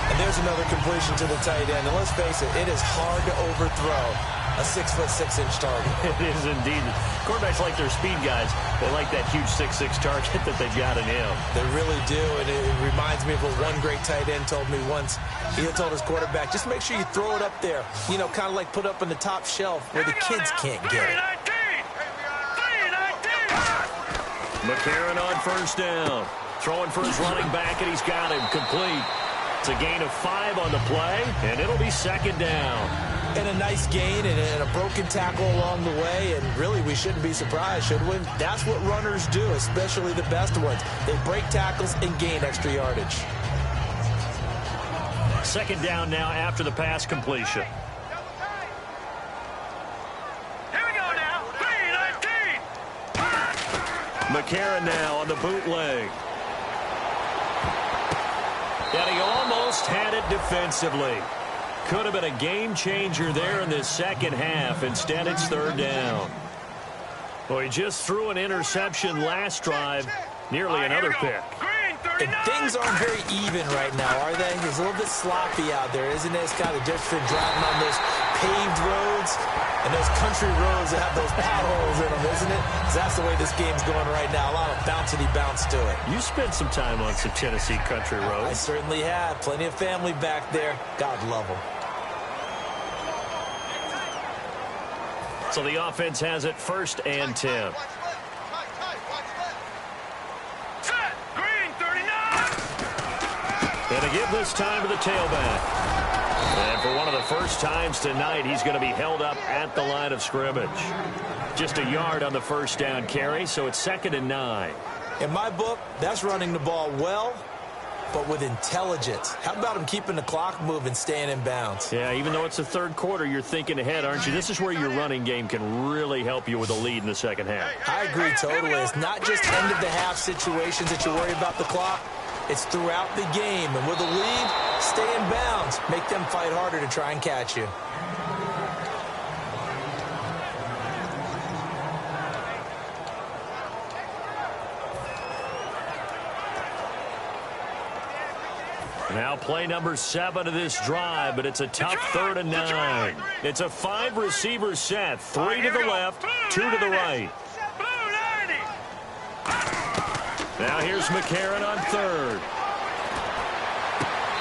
And there's another completion to the tight end. And let's face it, it is hard to overthrow a 6'6" target. It is indeed. Quarterbacks like their speed guys. They like that huge 6'6" target that they've got in him. They really do, and it reminds me of what one great tight end told me once. He told his quarterback, just make sure you throw it up there, you know, kind of like put up on the top shelf where the kids can't get it. McCarron on first down. Throwing for his running back, and he's got him complete. It's a gain of 5 on the play, and it'll be second down. And a nice gain and a broken tackle along the way, and really we shouldn't be surprised, should we? That's what runners do, especially the best ones. They break tackles and gain extra yardage. Second down now after the pass completion. Here we go now. 3-19. McCarron now on the bootleg. And he almost had it defensively. Could have been a game changer there in this second half. Instead, it's third down. Well, he just threw an interception last drive. Nearly another pick. And things aren't very even right now, are they? It's a little bit sloppy out there, isn't it? It's kind of different driving on those paved roads and those country roads that have those potholes in them, isn't it? 'Cause that's the way this game's going right now. A lot of bouncy bounce to it. You spent some time on some Tennessee country roads. I certainly have. Plenty of family back there. God love them. So the offense has it 1st and 10. Set. Green 39. And to give this time to the tailback. And for one of the first times tonight, he's going to be held up at the line of scrimmage. Just a yard on the first down carry, so it's 2nd and 9. In my book, that's running the ball well, but with intelligence. How about him keeping the clock moving, staying in bounds? Yeah, even though it's the third quarter, you're thinking ahead, aren't you? This is where your running game can really help you with a lead in the second half. I agree totally. It's not just end-of-the-half situations that you worry about the clock. It's throughout the game. And with a lead, stay in bounds. Make them fight harder to try and catch you. Now play number 7 of this drive, but it's a tough 3rd and 9. It's a 5-receiver set. 3 to the left, 2 to the right. Now here's McCarron on 3rd.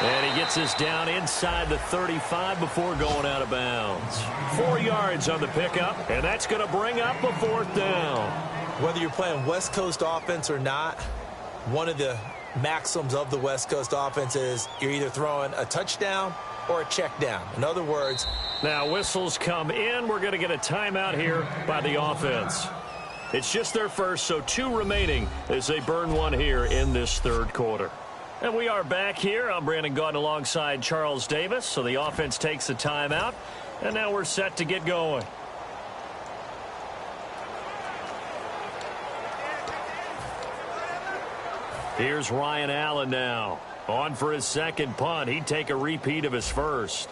And he gets us down inside the 35 before going out of bounds. 4 yards on the pickup, and that's going to bring up a 4th down. Whether you're playing West Coast offense or not, one of the maxims of the West Coast offense is you're either throwing a touchdown or a check down. In other words, now whistles come in. We're going to get a timeout here by the offense. It's just their first, so 2 remaining as they burn 1 here in this 3rd quarter. And we are back here. I'm Brandon Gaunt alongside Charles Davis. So the offense takes a timeout, and now we're set to get going. Here's Ryan Allen now. On for his second punt. He'd take a repeat of his first.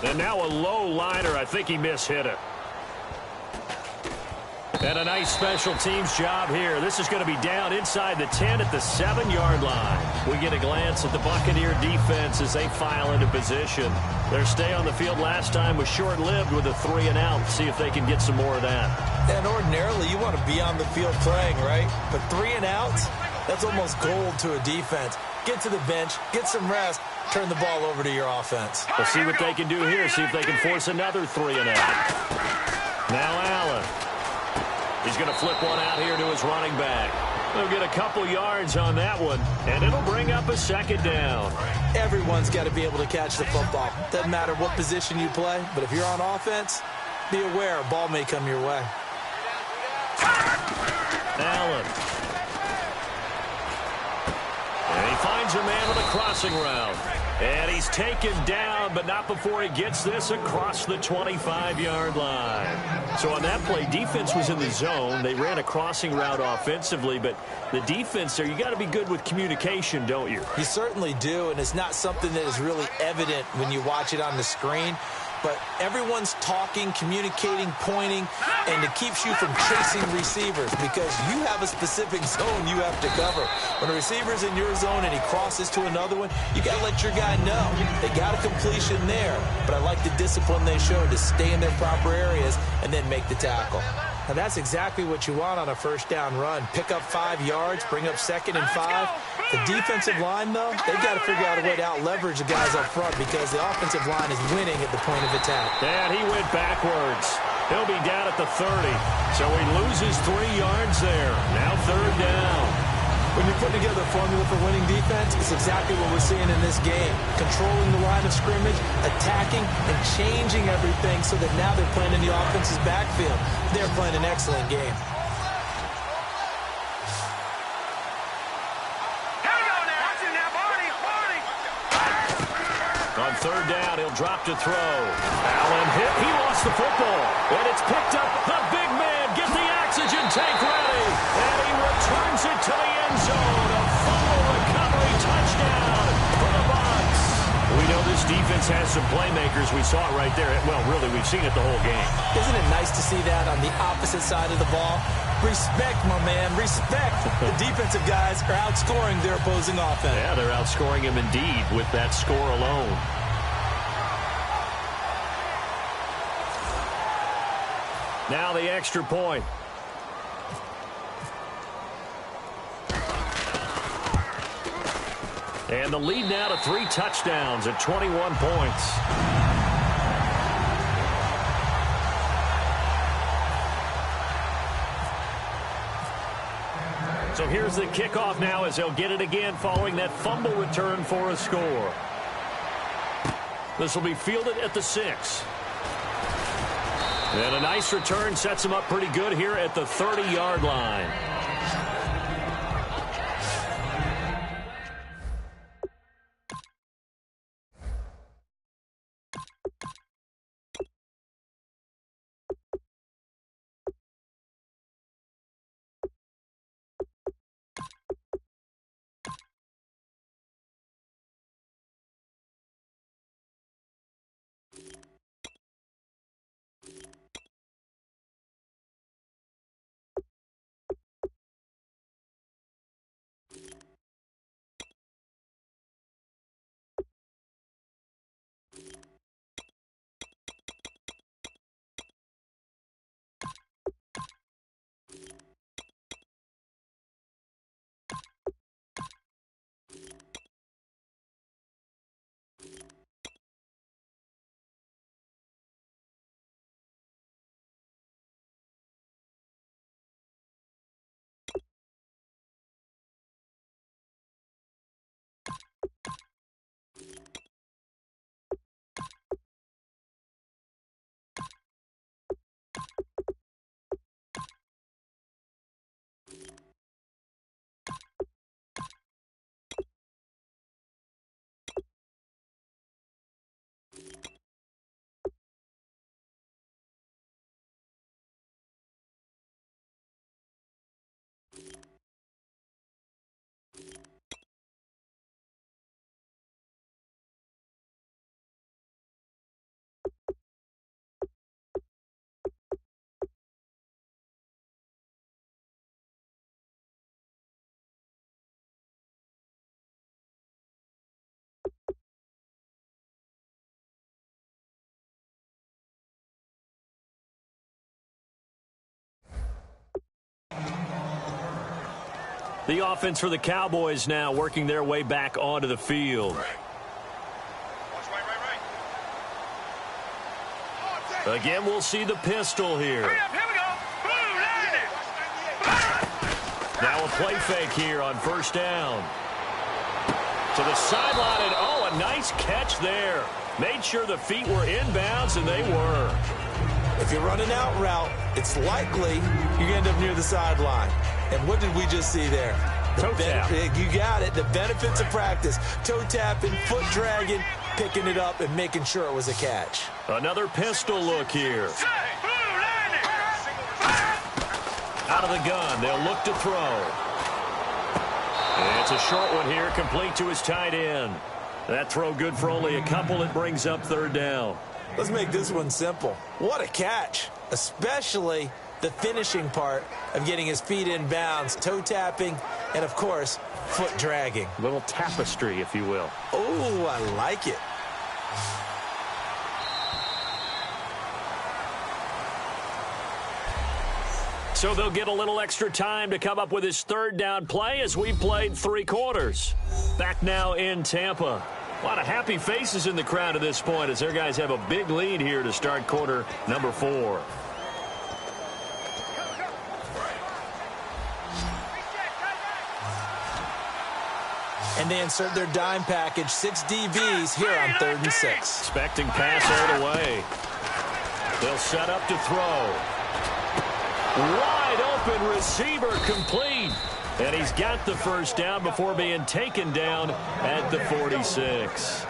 And now a low liner. I think he mishit it. And a nice special teams job here. This is going to be down inside the 10 at the 7-yard line. We get a glance at the Buccaneer defense as they file into position. Their stay on the field last time was short-lived with a 3-and-out. See if they can get some more of that. And ordinarily, you want to be on the field playing, right? But 3-and-outs, that's almost gold to a defense. Get to the bench, get some rest, turn the ball over to your offense. We'll see what they can do here. See if they can force another 3-and-out. Now Allen. He's going to flip one out here to his running back. They'll get a couple yards on that one, and it'll bring up a 2nd down. Everyone's got to be able to catch the football. Doesn't matter what position you play, but if you're on offense, be aware a ball may come your way. Allen. And he finds a man with a crossing route. And he's taken down, but not before he gets this across the 25-yard line. So on that play, defense was in the zone. They ran a crossing route offensively, but the defense there, you got to be good with communication, don't you? You certainly do, and it's not something that is really evident when you watch it on the screen. but everyone's talking, communicating, pointing, and it keeps you from chasing receivers because you have a specific zone you have to cover. When a receiver's in your zone and he crosses to another one, you got to let your guy know. They got a completion there, but I like the discipline they showed to stay in their proper areas and then make the tackle. Now, that's exactly what you want on a first down run. Pick up 5 yards, bring up 2nd and 5. The defensive line, though, they've got to figure out a way to out-leverage the guys up front because the offensive line is winning at the point of attack. And he went backwards. He'll be down at the 30. So he loses 3 yards there. Now 3rd down. When you put together a formula for winning defense, it's exactly what we're seeing in this game. Controlling the line of scrimmage, attacking, and changing everything so that now they're playing in the offense's backfield. They're playing an excellent game. On 3rd down, he'll drop to throw. Allen hit. He lost the football. And it's picked up. The big man. Get the oxygen tank ready. And he returns it to the end zone. A fumble recovery touchdown for the Bucs. We know this defense has some playmakers. We saw it right there. Well, really, we've seen it the whole game. Isn't it nice to see that on the opposite side of the ball? Respect, my man. Respect. The defensive guys are outscoring their opposing offense. Yeah, they're outscoring him indeed with that score alone. Now the extra point. And the lead now to 3 touchdowns at 21 points. So here's the kickoff now as they'll get it again following that fumble return for a score. This will be fielded at the 6. And a nice return sets him up pretty good here at the 30-yard line. The offense for the Cowboys now working their way back onto the field. Again, we'll see the pistol here. Now a play fake here on 1st down. To the sideline, and oh, a nice catch there. Made sure the feet were inbounds, and they were. If you're running out route, it's likely you end up near the sideline. And what did we just see there? Toe tap. You got it. The benefits of practice. Toe tapping, foot dragging, picking it up, and making sure it was a catch. Another pistol look here. Out of the gun. They'll look to throw. And it's a short one here, complete to his tight end. That throw good for only a couple. It brings up 3rd down. Let's make this one simple. What a catch, especially the finishing part of getting his feet in bounds, toe tapping, and, of course, foot dragging. A little tapestry, if you will. Oh, I like it. So they'll get a little extra time to come up with his third down play as we played 3 quarters. Back now in Tampa. A lot of happy faces in the crowd at this point as their guys have a big lead here to start quarter number 4. And they insert their dime package, 6 DBs here on 3rd and 6. Expecting pass all the way. They'll set up to throw. Wide open receiver complete. And he's got the first down before being taken down at the 46.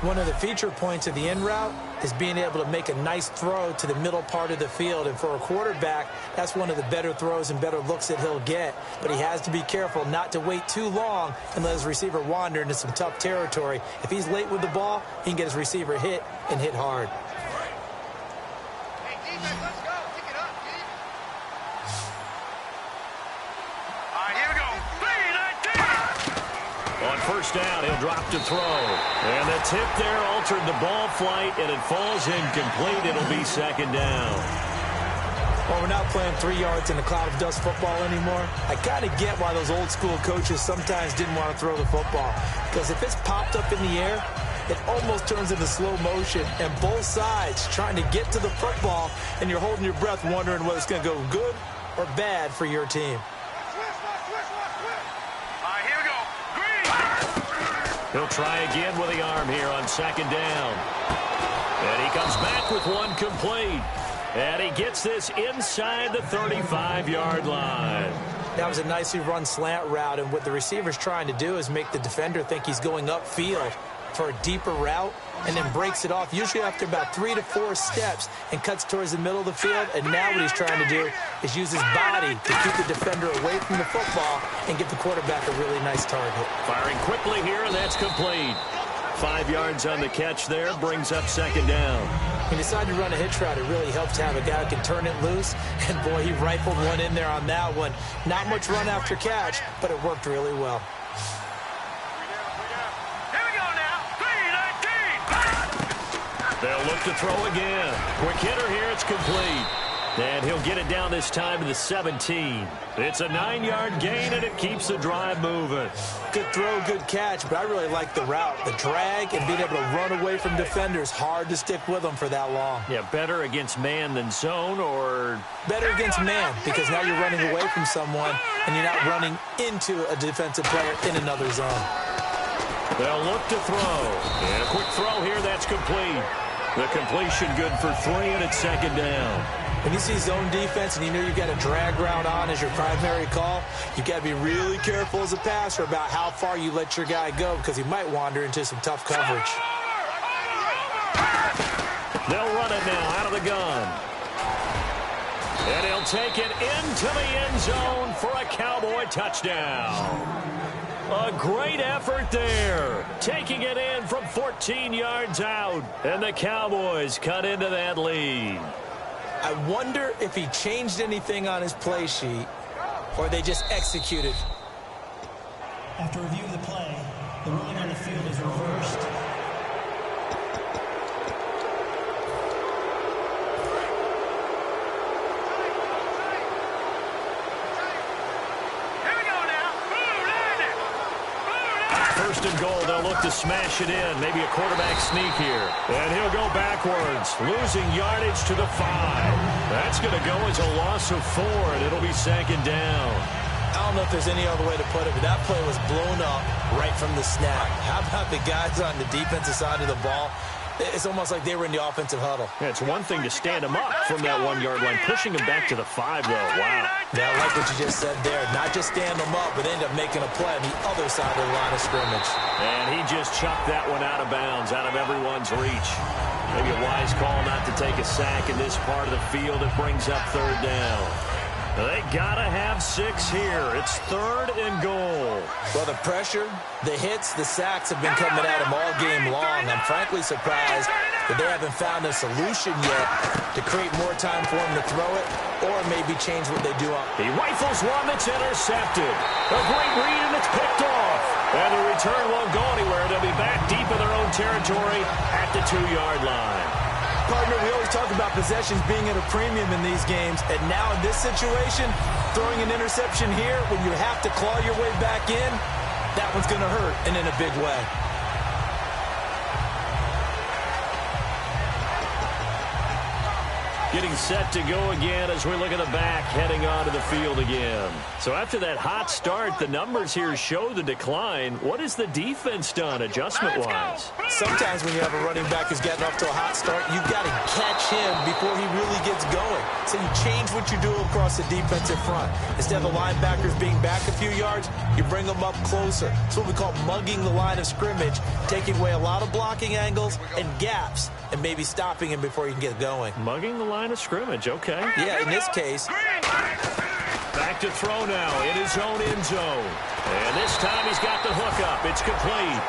One of the feature points of the in route is being able to make a nice throw to the middle part of the field. And for a quarterback, that's one of the better throws and better looks that he'll get. But he has to be careful not to wait too long and let his receiver wander into some tough territory. If he's late with the ball, he can get his receiver hit and hit hard. Hey, defense, let's go. Kick it up, Steve. All right, here we go. 3-19. On first down, he'll drop to throw. And the tip there altered the ball flight, and it falls incomplete. It'll be second down. Well, we're not playing 3 yards in a cloud of dust football anymore. I kind of get why those old school coaches sometimes didn't want to throw the football. Because if it's popped up in the air, it almost turns into slow motion. And both sides trying to get to the football, and you're holding your breath wondering whether it's going to go good or bad for your team. He'll try again with the arm here on second down. And he comes back with one complete. And he gets this inside the 35-yard line. That was a nicely run slant route, and what the receiver's trying to do is make the defender think he's going upfield for a deeper route and then breaks it off, usually after about 3 to 4 steps, and cuts towards the middle of the field. And now what he's trying to do is use his body to keep the defender away from the football and get the quarterback a really nice target. Firing quickly here, and that's complete. 5 yards on the catch there, brings up second down. He decided to run a hitch route. It really helps to have a guy who can turn it loose. And, boy, he rifled one in there on that one. Not much run after catch, but it worked really well. They'll look to throw again. Quick hitter here, it's complete. And he'll get it down this time to the 17. It's a 9-yard gain, and it keeps the drive moving. Good throw, good catch, but I really like the route. The drag and being able to run away from defenders, hard to stick with them for that long. Yeah, better against man than zone, or? Better against man, because now you're running away from someone, and you're not running into a defensive player in another zone. They'll look to throw. And a quick throw here, that's complete. The completion good for 3, and it's second down. When you see zone defense and you know you've got a drag route on as your primary call, you've got to be really careful as a passer about how far you let your guy go, because he might wander into some tough coverage. They'll run it now out of the gun. And he'll take it into the end zone for a Cowboy touchdown. A great effort there, taking it in from 14 yards out, and the Cowboys cut into that lead. I wonder if he changed anything on his play sheet, or they just executed. After review of the play, the ruling on the field is reversed. First and goal, they'll look to smash it in. Maybe a quarterback sneak here. And he'll go backwards, losing yardage to the 5. That's going to go as a loss of 4, and it'll be second down. I don't know if there's any other way to put it, but that play was blown up right from the snap. How about the guys on the defensive side of the ball? It's almost like they were in the offensive huddle. Yeah, it's one thing to stand him up from that 1-yard line. Pushing him back to the 5, though. Wow. Yeah, I like what you just said there. Not just stand them up, but end up making a play on the other side of the line of scrimmage. And he just chucked that one out of bounds, out of everyone's reach. Maybe a wise call not to take a sack in this part of the field. It brings up third down. They gotta have 6 here. It's 3rd and goal. Well, the pressure, the hits, the sacks have been coming at him all game long. I'm frankly surprised that they haven't found a solution yet to create more time for him to throw it or maybe change what they do. He rifles one that's intercepted. A great read, and it's picked off. And the return won't go anywhere. They'll be back deep in their own territory at the 2-yard line. Partner, we always talk about possessions being at a premium in these games, and now in this situation, throwing an interception here when you have to claw your way back in, that one's going to hurt, and in a big way. Getting set to go again as we look at the back, heading onto the field again. So after that hot start, the numbers here show the decline. What has the defense done adjustment-wise? Sometimes when you have a running back who's getting off to a hot start, you've got to catch him before he really gets going. So you change what you do across the defensive front. Instead of the linebackers being back a few yards, you bring them up closer. It's what we call mugging the line of scrimmage, taking away a lot of blocking angles and gaps, and maybe stopping him before he can get going. Mugging the line of scrimmage, okay. Yeah, in this case. Back to throw now in his own end zone. And this time he's got the hook up. It's complete.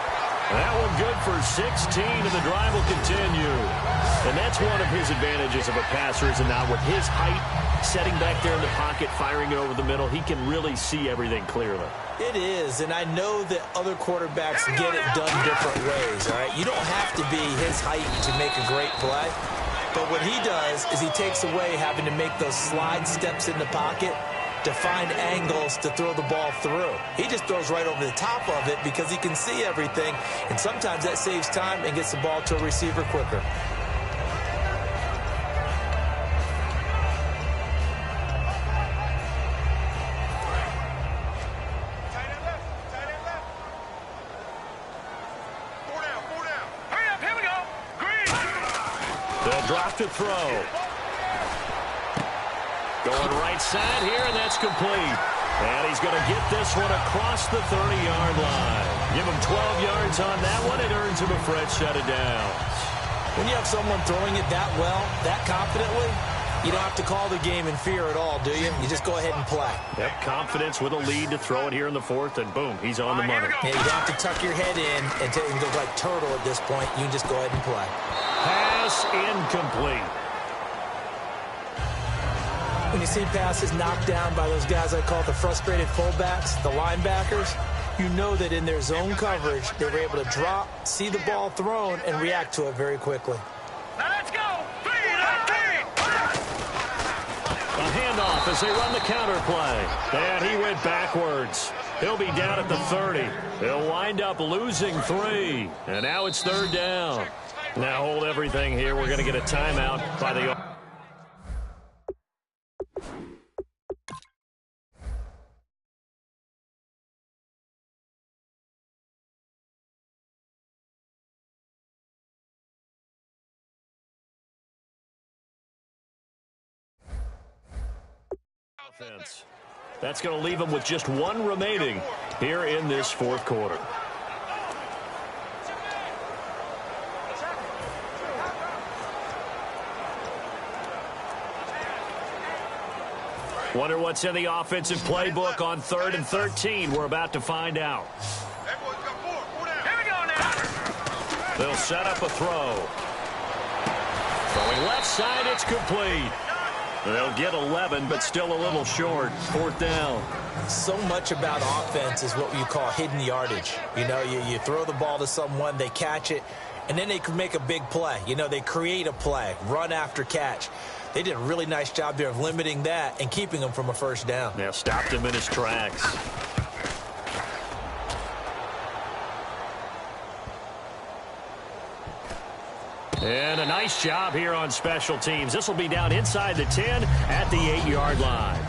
That one good for 16, and the drive will continue. And that's one of his advantages of a passer, is not with his height, setting back there in the pocket, firing it over the middle. He can really see everything clearly. It is, and I know that other quarterbacks get it done different ways, all right? You don't have to be his height to make a great play. But what he does is he takes away having to make those slide steps in the pocket to find angles to throw the ball through. He just throws right over the top of it because he can see everything, and sometimes that saves time and gets the ball to a receiver quicker. They'll drop to throw. Going right side here, and that's complete. And he's going to get this one across the 30-yard line. Give him 12 yards on that one. It earns him a fresh set of downs. When you have someone throwing it that well, that confidently, you don't have to call the game in fear at all, do you? You just go ahead and play. Yep, confidence with a lead to throw it here in the 4th, and boom, he's on the money. Yeah, you don't have to tuck your head in and go like turtle at this point. You can just go ahead and play. Pass incomplete. When you see passes knocked down by those guys I call the frustrated fullbacks, the linebackers, you know that in their zone coverage, they were able to drop, see the ball thrown, and react to it very quickly. Now let's go. A handoff as they run the counter play. And he went backwards. He'll be down at the 30. He'll wind up losing 3. And now it's 3rd down. Now hold everything here. We're going to get a timeout by the... offense. That's going to leave him with just 1 remaining here in this 4th quarter. Wonder what's in the offensive playbook on 3rd and 13. We're about to find out. Here we go now. They'll set up a throw. Throwing left side, it's complete. They'll get 11, but still a little short. 4th down. So much about offense is what you call hidden yardage. You know, you throw the ball to someone, they catch it, and then they can make a big play. You know, they create a play, run after catch. They did a really nice job there of limiting that and keeping him from a 1st down. Yeah, stopped him in his tracks. And a nice job here on special teams. This will be down inside the 10 at the 8-yard line.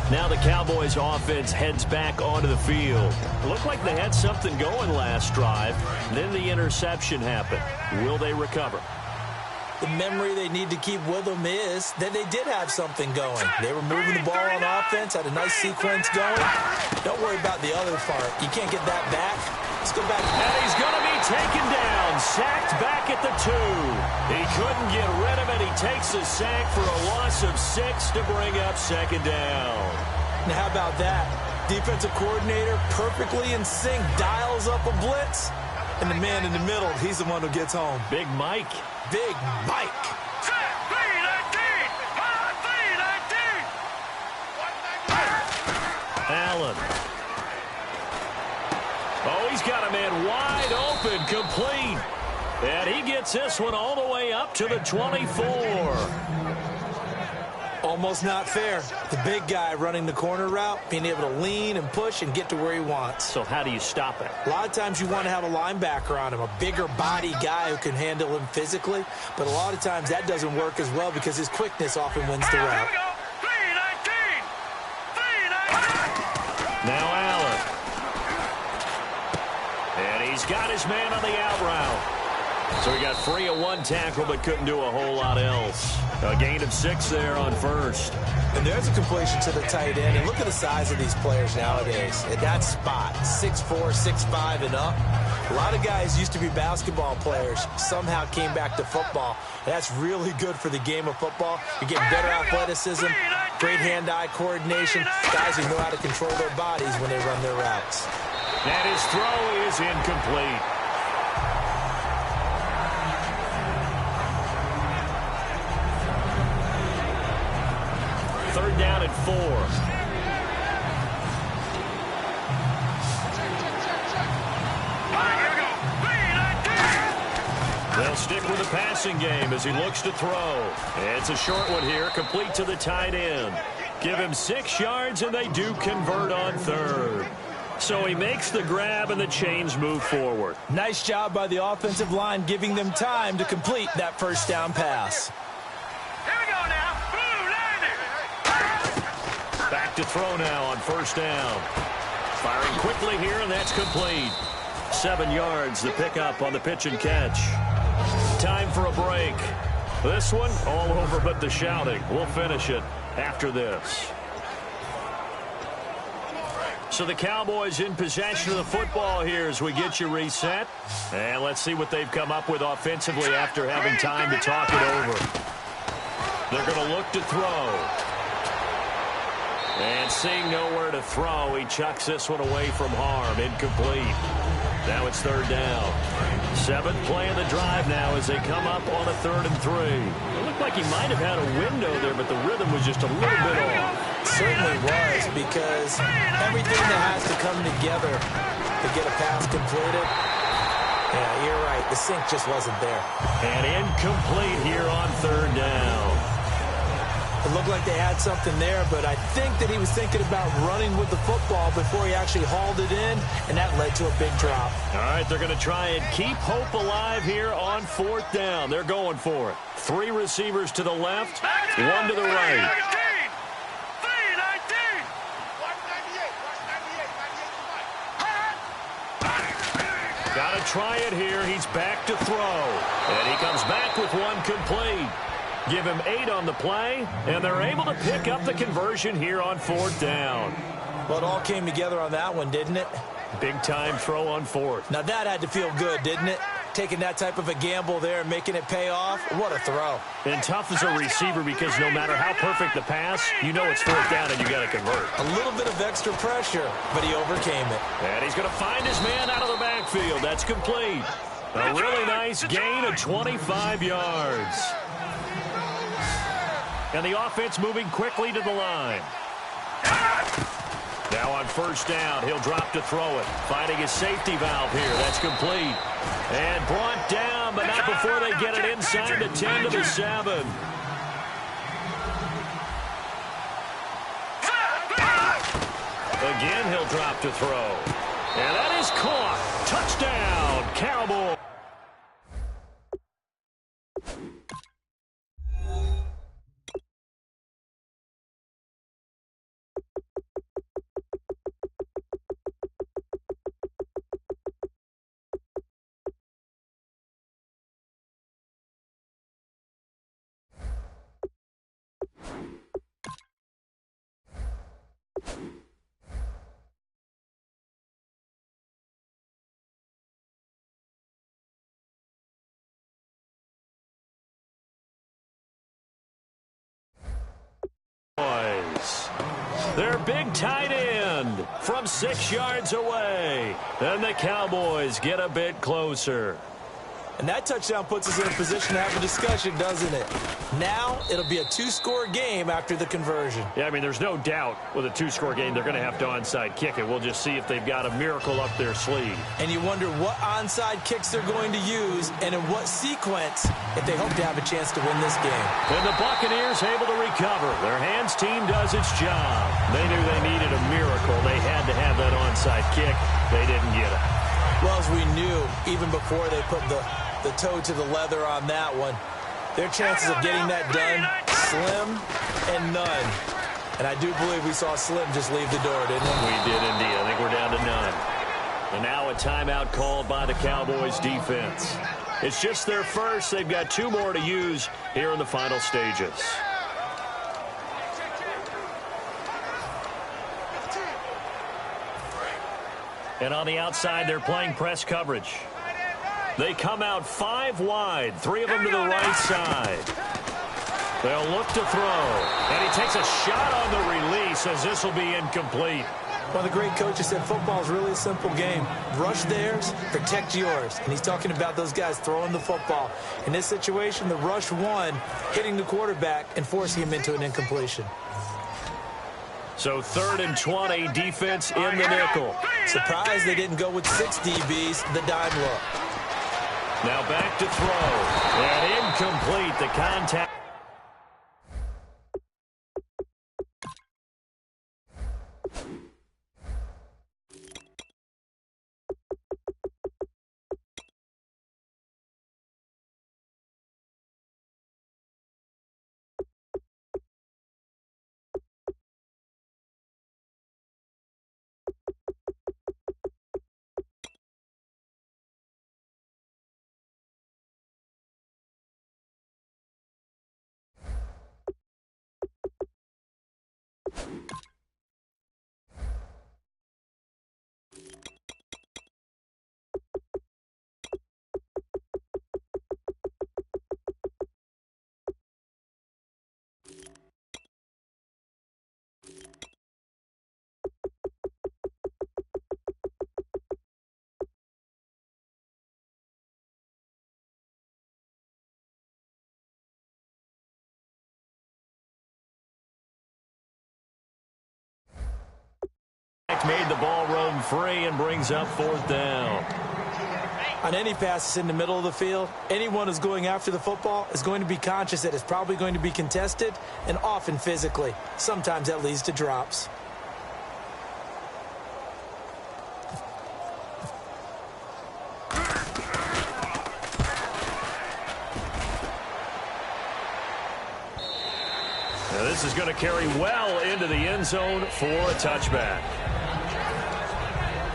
Now the Cowboys offense heads back onto the field. It looked like they had something going last drive. Then the interception happened. Will they recover? The memory they need to keep with them is that they did have something going. They were moving the ball on offense, had a nice sequence going. Don't worry about the other part. You can't get that back. Let's go back. And he's going to be taken down, sacked back at the 2. He couldn't get rid of it. He takes a sack for a loss of 6 to bring up second down. Now, how about that? Defensive coordinator perfectly in sync, dials up a blitz. And the man in the middle, he's the one who gets home. Big Mike. Big Mike. Allen. Oh, he's got a man wide open, complete. And he gets this one all the way up to the 24. Almost not fair. The big guy running the corner route, being able to lean and push and get to where he wants. So how do you stop it? A lot of times you want to have a linebacker on him, a bigger body guy who can handle him physically. But a lot of times that doesn't work as well because his quickness often wins the route. Now Allen. And he's got his man on the out route. So he got free of one tackle but couldn't do a whole lot else. A gain of 6 there on first. And there's a completion to the tight end. And look at the size of these players nowadays. At that spot, 6'4", 6'5", and up. A lot of guys used to be basketball players, somehow came back to football. That's really good for the game of football. You get better athleticism, great hand-eye coordination, guys who know how to control their bodies when they run their routes. And his throw is incomplete. Third down and 4. They'll stick with the passing game as he looks to throw. It's a short one here, complete to the tight end. Give him 6 yards, and they do convert on third. So he makes the grab, and the chains move forward. Nice job by the offensive line, giving them time to complete that first down pass. Back to throw now on first down. Firing quickly here, and that's complete. 7 yards, the pickup on the pitch and catch. Time for a break. This one, all over but the shouting. We'll finish it after this. So the Cowboys in possession of the football here as we get you reset. And let's see what they've come up with offensively after having time to talk it over. They're going to look to throw. And seeing nowhere to throw, he chucks this one away from harm. Incomplete. Now it's third down. 7th play of the drive now as they come up on a 3rd and 3. It looked like he might have had a window there, but the rhythm was just a little bit off. Certainly was, because everything that has to come together to get a pass completed, yeah, you're right. The sync just wasn't there. And incomplete here on 3rd down. It looked like they had something there, but I think that he was thinking about running with the football before he actually hauled it in, and that led to a big drop. All right, they're going to try and keep hope alive here on 4th down. They're going for it. 3 receivers to the left, 1 to the right. Got to try it here. He's back to throw. And he comes back with 1 complete. Give him 8 on the play, and they're able to pick up the conversion here on 4th down. Well, it all came together on that one, didn't it? Big-time throw on 4th. Now, that had to feel good, didn't it? Taking that type of a gamble there and making it pay off. What a throw. And tough as a receiver because no matter how perfect the pass, you know it's 4th down and you got to convert. A little bit of extra pressure, but he overcame it. And he's going to find his man out of the backfield. That's complete. A really nice gain of 25 yards. And the offense moving quickly to the line. Now on 1st down, he'll drop to throw it. Finding his safety valve here. That's complete. And brought down, but not before they get it inside the 10 to the 7. Again, he'll drop to throw. And that is caught. Touchdown, Cowboys. Boys. Their big tight end from 6 yards away. And the Cowboys get a bit closer. And that touchdown puts us in a position to have a discussion, doesn't it? Now it'll be a 2-score game after the conversion. Yeah, I mean, there's no doubt with a 2-score game they're going to have to onside kick it. We'll just see if they've got a miracle up their sleeve. And you wonder what onside kicks they're going to use and in what sequence if they hope to have a chance to win this game. And the Buccaneers able to recover. Their hands team does its job. They knew they needed a miracle. They had to have that onside kick. They didn't get it. Well, as we knew, even before they put the toe to the leather on that one, their chances of getting that done, slim and none. And I do believe we saw Slim just leave the door, didn't we? We did indeed. I think we're down to none. And now a timeout called by the Cowboys defense. It's just their first. They've got 2 more to use here in the final stages. And on the outside, they're playing press coverage. They come out 5 wide, 3 of them to the right side. They'll look to throw. And he takes a shot on the release as this will be incomplete. One of the great coaches said football is really a simple game. Rush theirs, protect yours. And he's talking about those guys throwing the football. In this situation, the rush won, hitting the quarterback and forcing him into an incompletion. So 3rd and 20, defense in the nickel. Surprised they didn't go with 6 DBs, the dime look. Now back to throw. And incomplete, the contact. Made the ball roam free and brings up 4th down. On any passes in the middle of the field, anyone who's going after the football is going to be conscious that it's probably going to be contested and often physically. Sometimes that leads to drops. Now this is going to carry well into the end zone for a touchback.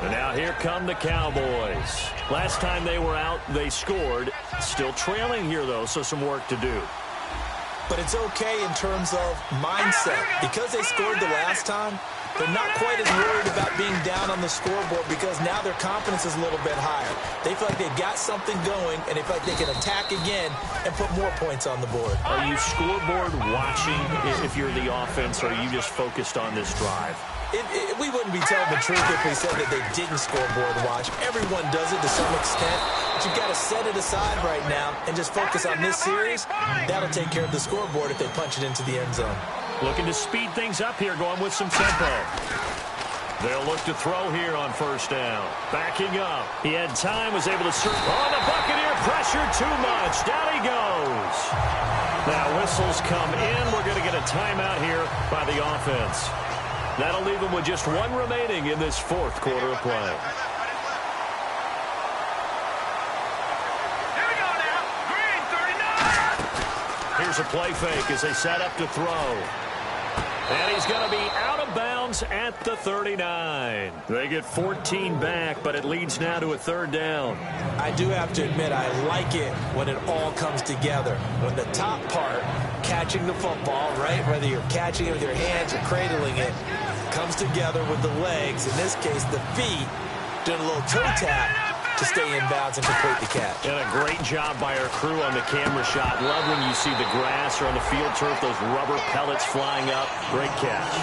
And now here come the Cowboys. Last time they were out, they scored. Still trailing here, though, so some work to do. But it's okay in terms of mindset. Because they scored the last time, they're not quite as worried about being down on the scoreboard because now their confidence is a little bit higher. They feel like they've got something going, and they feel like they can attack again and put more points on the board. Are you scoreboard watching if you're the offense, or are you just focused on this drive? We wouldn't be telling the truth if we said that they didn't scoreboard watch. Everyone does it to some extent, but you've got to set it aside right now and just focus on this series. That'll take care of the scoreboard if they punch it into the end zone. Looking to speed things up here, going with some tempo. They'll look to throw here on 1st down. Backing up. He had time, was able to serve. Oh, the Buccaneer pressure too much. Down he goes. Now whistles come in. We're going to get a timeout here by the offense. That'll leave them with just 1 remaining in this 4th quarter of play. Here we go now. Green 39. Here's a play fake as they set up to throw. And he's going to be out of bounds at the 39. They get 14 back, but it leads now to a 3rd down. I do have to admit, I like it when it all comes together. When the top part, catching the football, right, whether you're catching it with your hands or cradling it, comes together with the legs, in this case the feet, doing a little toe tap. to stay in bounds and complete the catch. And a great job by our crew on the camera shot. Love when you see the grass or on the field turf, those rubber pellets flying up. Great catch.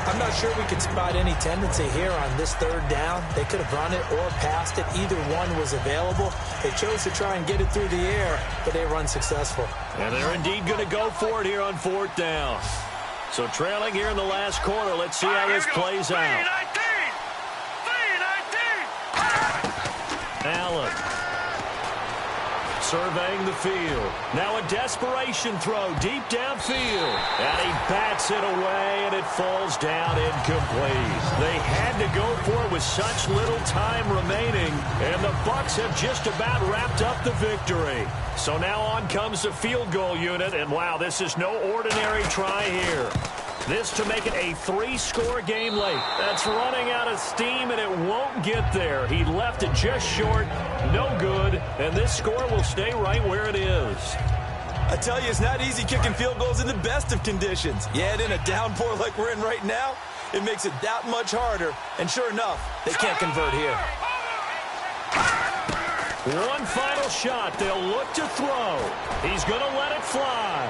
I'm not sure we could spot any tendency here on this third down. They could have run it or passed it. Either one was available. They chose to try and get it through the air, but they were unsuccessful. And they're indeed going to go for it here on fourth down. So trailing here in the last quarter. Let's see how this plays out. 3-19. Allen surveying the field. Now a desperation throw deep downfield. And he bats it away, and it falls down incomplete. They had to go for it with such little time remaining, and the Bucs have just about wrapped up the victory. So now on comes the field goal unit, and wow, this is no ordinary try here. This to make it a 3-score game late. That's running out of steam, and it won't get there. He left it just short, no good, and this score will stay right where it is. I tell you, it's not easy kicking field goals in the best of conditions. Yet in a downpour like we're in right now, it makes it that much harder. And sure enough, they can't convert here. One final shot. They'll look to throw. He's going to let it fly.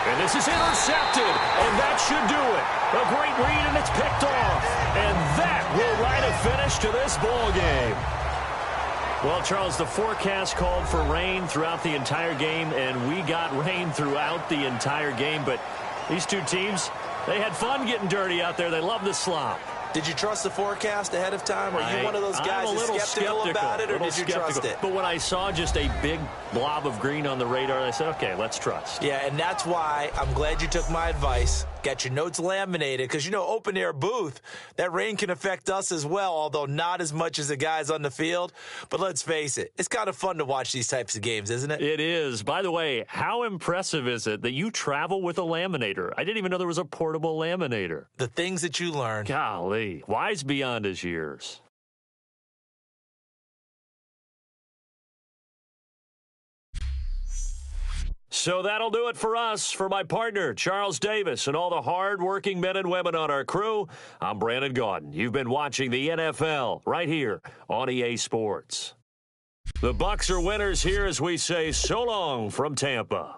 And this is intercepted, and that should do it. A great read, and it's picked off. And that will write a finish to this ball game. Well, Charles, the forecast called for rain throughout the entire game, and we got rain throughout the entire game. But these two teams, they had fun getting dirty out there. They love the slop. Did you trust the forecast ahead of time? Are you one of those guys who's skeptical about it, or did you trust it? But when I saw just a big blob of green on the radar, I said, okay, let's trust. Yeah, and that's why I'm glad you took my advice. Get your notes laminated, because, you know, open-air booth, that rain can affect us as well, although not as much as the guys on the field. But let's face it, it's kind of fun to watch these types of games, isn't it? It is. By the way, how impressive is it that you travel with a laminator? I didn't even know there was a portable laminator. The things that you learn. Golly, wise beyond his years. So that'll do it for us. For my partner, Charles Davis, and all the hard-working men and women on our crew, I'm Brandon Gaudin. You've been watching the NFL right here on EA Sports. The Bucs are winners here as we say so long from Tampa.